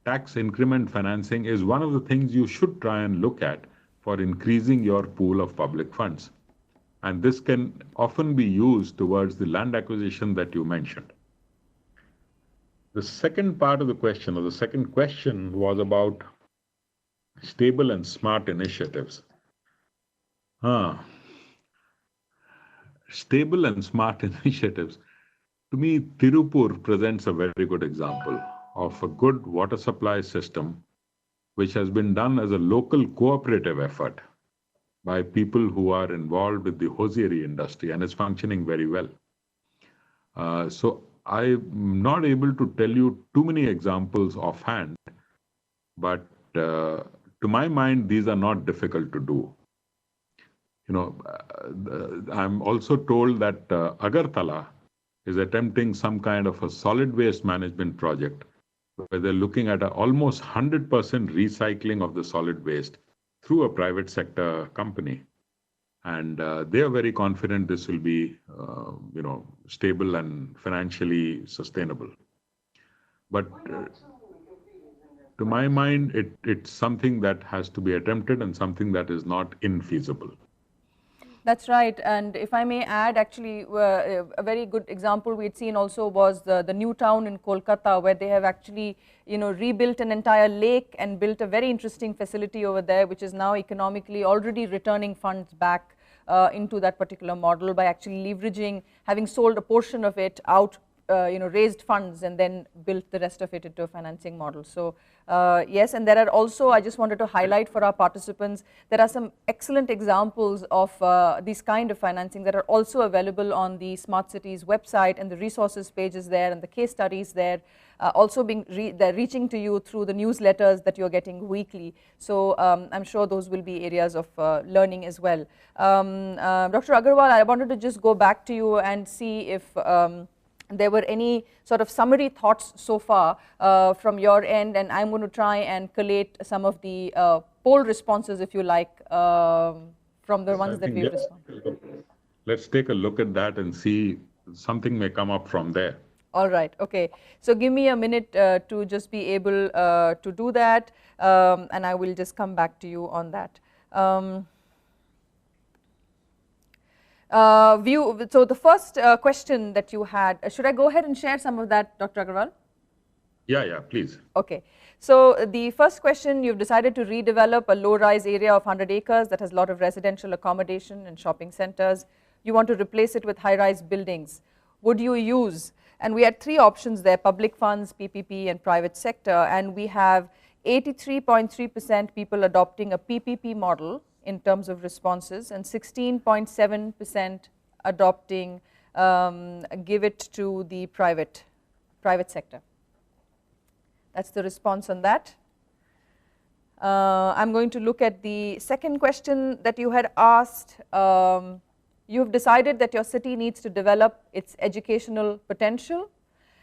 tax increment financing is one of the things you should try and look at for increasing your pool of public funds. And this can often be used towards the land acquisition that you mentioned. The second part of the question, or the second question, was about stable and smart initiatives. Stable and smart initiatives. To me, Tirupur presents a very good example of a good water supply system which has been done as a local cooperative effort by people who are involved with the hosiery industry and is functioning very well. So I'm not able to tell you too many examples offhand, but to my mind, these are not difficult to do. I'm also told that Agartala is attempting some kind of a solid waste management project where they're looking at almost 100% recycling of the solid waste through a private sector company. And they are very confident this will be, stable and financially sustainable. But to my mind, it's something that has to be attempted and something that is not infeasible. That's right. And if I may add, actually, a very good example we had seen also was the new town in Kolkata, where they have actually, rebuilt an entire lake and built a very interesting facility over there, which is now economically already returning funds back into that particular model by actually leveraging, having sold a portion of it out, raised funds and then built the rest of it into a financing model. So yes, and there are also, I just wanted to highlight for our participants, there are some excellent examples of these kind of financing that are also available on the Smart Cities website, and the resources page is there and the case studies there, also they're reaching to you through the newsletters that you're getting weekly. So I'm sure those will be areas of learning as well. Dr. Agarwal, I wanted to just go back to you and see if there were any sort of summary thoughts so far from your end, and I'm going to try and collate some of the poll responses, if you like, from the ones that we've responded. Let's take a look at that and see something may come up from there. All right, okay. So give me a minute to just be able to do that, and I will just come back to you on that. So the first question that you had, should I go ahead and share some of that, Dr. Agarwal? Yeah, please. Okay. So the first question, you've decided to redevelop a low-rise area of 100 acres that has a lot of residential accommodation and shopping centers. You want to replace it with high-rise buildings. Would you use, and we had three options there, public funds, PPP, and private sector, and we have 83.3% people adopting a PPP model in terms of responses, and 16.7% adopting give it to the private sector. That's the response on that. I'm going to look at the second question that you had asked. You've decided that your city needs to develop its educational potential,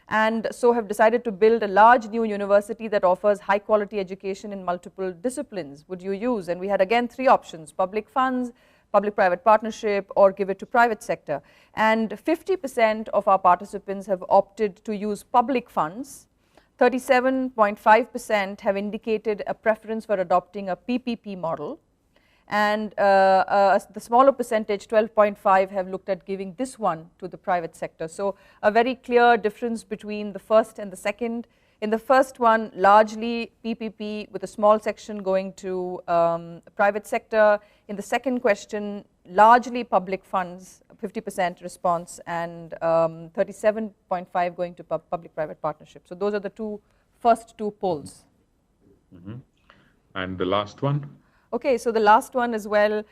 and so have decided to build a large new university that offers high quality education in multiple disciplines. Would you use? And we had again three options: public funds, public-private partnership, or give it to private sector. And 50% of our participants have opted to use public funds. 37.5% have indicated a preference for adopting a PPP model. And the smaller percentage, 12.5, have looked at giving this one to the private sector. So a very clear difference between the first and the second. In the first one, largely PPP with a small section going to private sector. In the second question, largely public funds, 50% response, and 37.5 going to public-private partnership. So those are the first two polls. Mm-hmm. And the last one? Okay, so the last one as well,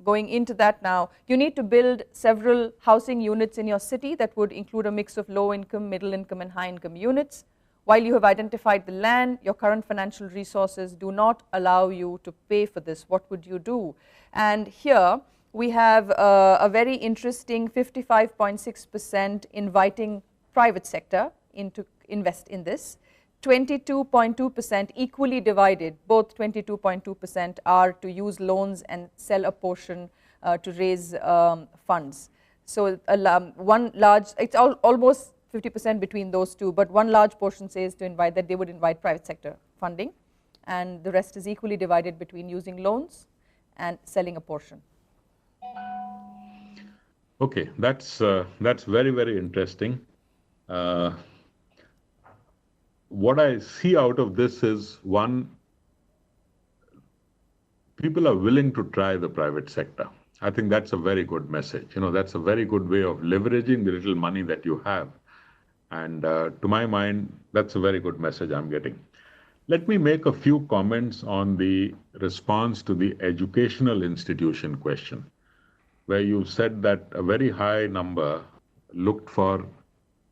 going into that now, you need to build several housing units in your city that would include a mix of low income, middle income, and high income units. While you have identified the land, your current financial resources do not allow you to pay for this. What would you do? And here we have a very interesting 55.6% inviting private sector to invest in this. 22.2% equally divided, both 22.2% are to use loans and sell a portion to raise funds. So one large, it's almost 50% between those two, but one large portion says that they would invite private sector funding, and the rest is equally divided between using loans and selling a portion. Okay, that's very, very interesting. what I see out of this is, one, people are willing to try the private sector. I think that's a very good message. That's a very good way of leveraging the little money that you have. And to my mind, that's a very good message I'm getting. Let me make a few comments on the response to the educational institution question, where you said that a very high number looked for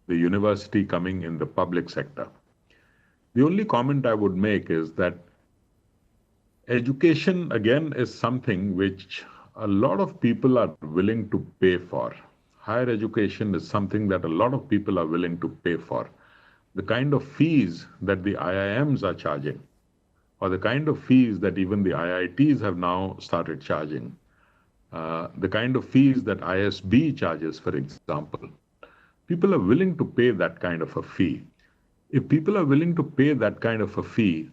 the university coming in the public sector. The only comment I would make is that education, again, is something which a lot of people are willing to pay for. Higher education is something that a lot of people are willing to pay for. The kind of fees that the IIMs are charging, or the kind of fees that even the IITs have now started charging, the kind of fees that ISB charges, for example, people are willing to pay that kind of a fee. If people are willing to pay that kind of a fee,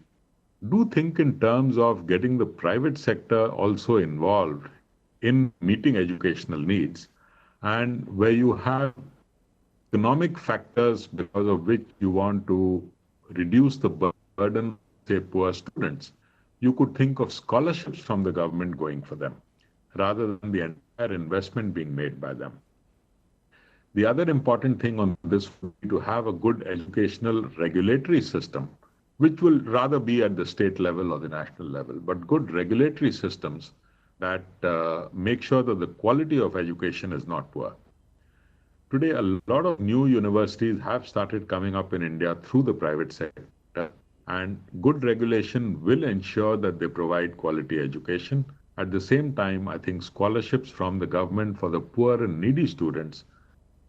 do think in terms of getting the private sector also involved in meeting educational needs, and where you have economic factors because of which you want to reduce the burden, say, poor students, you could think of scholarships from the government going for them, rather than the entire investment being made by them. The other important thing on this would be to have a good educational regulatory system, which will rather be at the state level or the national level, but good regulatory systems that make sure that the quality of education is not poor. Today, a lot of new universities have started coming up in India through the private sector, and good regulation will ensure that they provide quality education. At the same time, I think scholarships from the government for the poor and needy students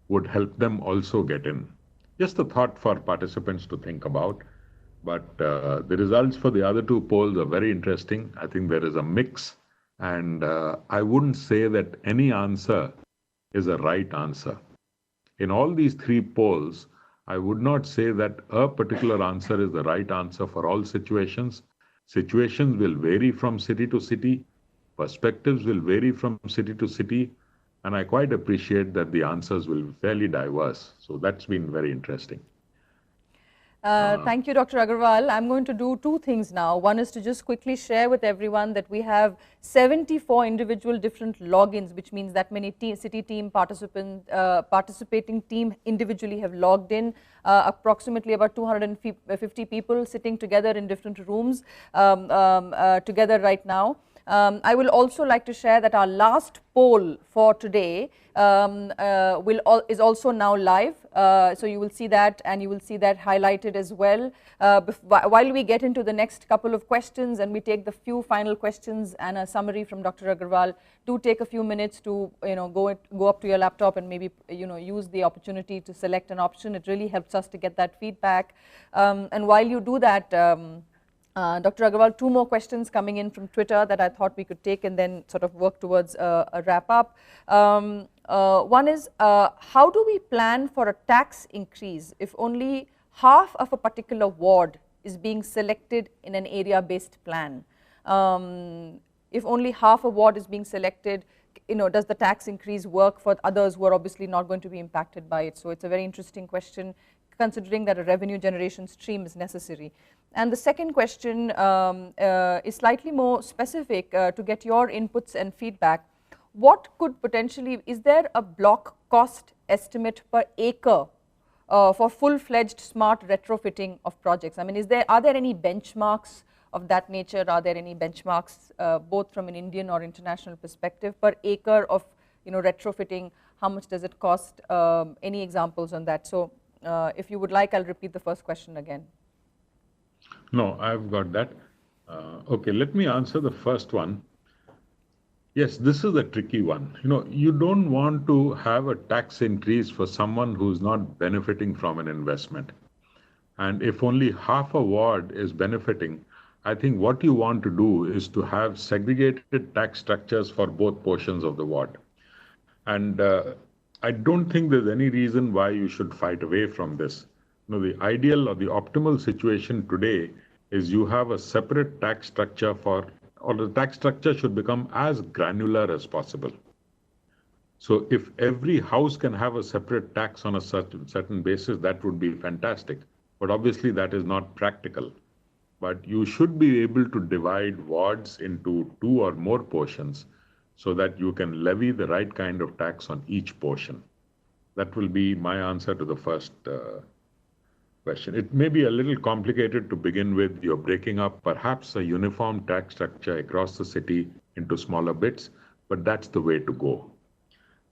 would help them also get in. Just a thought for participants to think about. But the results for the other two polls are very interesting. I think there is a mix, and I wouldn't say that any answer is a right answer. In all these three polls, I would not say that a particular answer is the right answer for all situations. Situations will vary from city to city. Perspectives will vary from city to city. And I quite appreciate that the answers will be fairly diverse. So that's been very interesting. Thank you, Dr. Agarwal. I'm going to do two things now. One is to just quickly share with everyone that we have 74 individual different logins, which means that many city team participating team individually have logged in. Approximately about 250 people sitting together in different rooms together right now. I will also like to share that our last poll for today is also now live. So you will see that, and you will see that highlighted as well. While we get into the next couple of questions and we take the few final questions and a summary from Dr. Agarwal, do take a few minutes to go up to your laptop and maybe use the opportunity to select an option. It really helps us to get that feedback. And while you do that, Dr. Agarwal, two more questions coming in from Twitter that I thought we could take and then sort of work towards a wrap up. One is, how do we plan for a tax increase if only half of a particular ward is being selected in an area-based plan? If only half a ward is being selected, does the tax increase work for others who are obviously not going to be impacted by it? So it's a very interesting question, considering that a revenue generation stream is necessary. And the second question is slightly more specific to get your inputs and feedback. What could potentially, is there a block cost estimate per acre for full-fledged smart retrofitting of projects? I mean, are there any benchmarks of that nature? Are there any benchmarks both from an Indian or international perspective per acre of retrofitting? How much does it cost? Any examples on that? So if you would like, I'll repeat the first question again. No, I've got that. Okay, let me answer the first one. Yes, this is a tricky one. You don't want to have a tax increase for someone who's not benefiting from an investment. And if only half a ward is benefiting, I think what you want to do is to have segregated tax structures for both portions of the ward. And I don't think there's any reason why you should fight away from this. The ideal or the optimal situation today is you have a separate tax structure or the tax structure should become as granular as possible. So if every house can have a separate tax on a certain basis, that would be fantastic. but obviously that is not practical. But you should be able to divide wards into 2 or more portions so that you can levy the right kind of tax on each portion. That will be my answer to the first question. It may be a little complicated to begin with. You're breaking up perhaps a uniform tax structure across the city into smaller bits, but that's the way to go.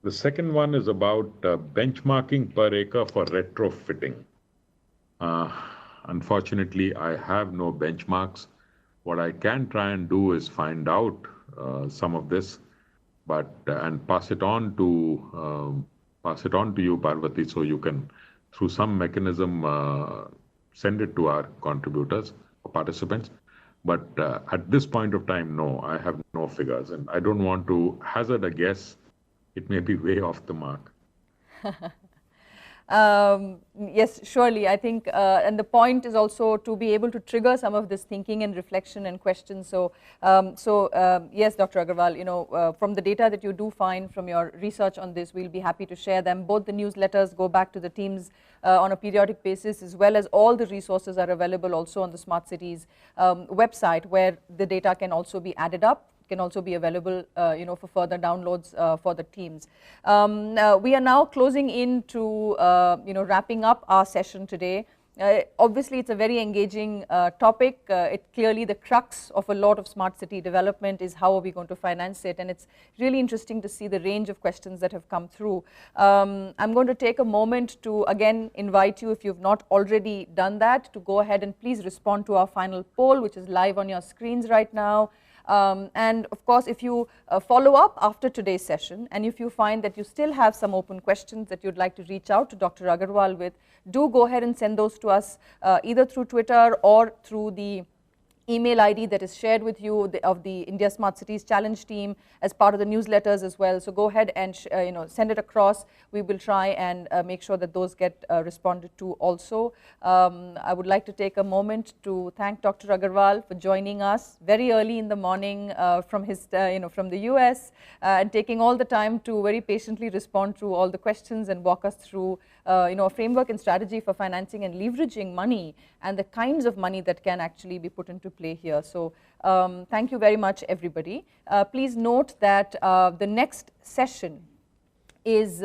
The second one is about benchmarking per acre for retrofitting. Unfortunately, I have no benchmarks. What I can try and do is find out some of this, but and pass it on to you, Parvati, so you can, through some mechanism, send it to our contributors or participants. But at this point of time, no, I have no figures, and I don't want to hazard a guess. It may be way off the mark. Yes, surely. I think, and the point is also to be able to trigger some of this thinking and reflection and questions. So, yes, Dr. Agarwal, from the data that you do find from your research on this, we'll be happy to share them. Both the newsletters go back to the teams on a periodic basis, as well as all the resources are available also on the Smart Cities website, where the data can also be added up. Can also be available, for further downloads for the teams. We are now closing in to, wrapping up our session today. Obviously, it's a very engaging topic. Clearly the crux of a lot of smart city development is how are we going to finance it, and it's really interesting to see the range of questions that have come through. I'm going to take a moment to again invite you, if you've not already done that, to go ahead and please respond to our final poll, which is live on your screens right now. And of course, if you follow up after today's session, and if you find that you still have some open questions that you'd like to reach out to Dr. Agarwal with, do go ahead and send those to us either through Twitter or through the email ID that is shared with you of the India Smart Cities Challenge team as part of the newsletters as well. So go ahead and send it across. We will try and make sure that those get responded to also. I would like to take a moment to thank Dr. Agarwal for joining us very early in the morning from his from the US and taking all the time to very patiently respond to all the questions and walk us through a framework and strategy for financing and leveraging money and the kinds of money that can actually be put into play here. So thank you very much, everybody. Please note that the next session is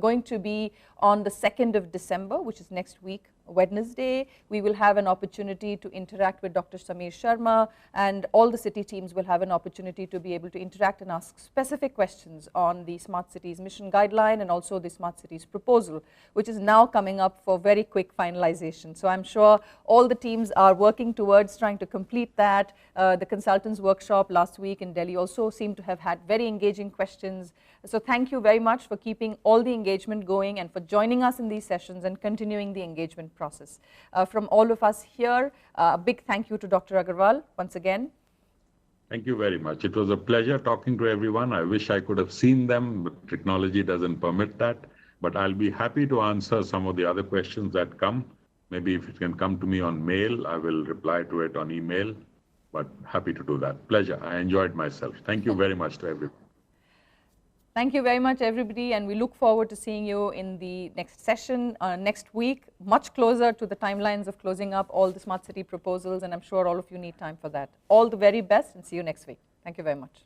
going to be on the 2nd of December, which is next week, Wednesday. We will have an opportunity to interact with Dr. Sameer Sharma, and all the city teams will have an opportunity to be able to interact and ask specific questions on the Smart Cities Mission Guideline and also the Smart Cities proposal, which is now coming up for very quick finalization. So I'm sure all the teams are working towards trying to complete that. The consultants workshop last week in Delhi also seemed to have had very engaging questions. So thank you very much for keeping all the engagement going and for joining us in these sessions and continuing the engagement process. From all of us here, a big thank you to Dr. Agarwal once again. Thank you very much. It was a pleasure talking to everyone. I wish I could have seen them, but technology doesn't permit that. But I'll be happy to answer some of the other questions that come. Maybe if it can come to me on mail, I will reply to it on email. But happy to do that. Pleasure. I enjoyed myself. Thank you very much to everyone. Thank you very much, everybody, and we look forward to seeing you in the next session next week, much closer to the timelines of closing up all the smart city proposals, and I'm sure all of you need time for that. All the very best, and see you next week. Thank you very much.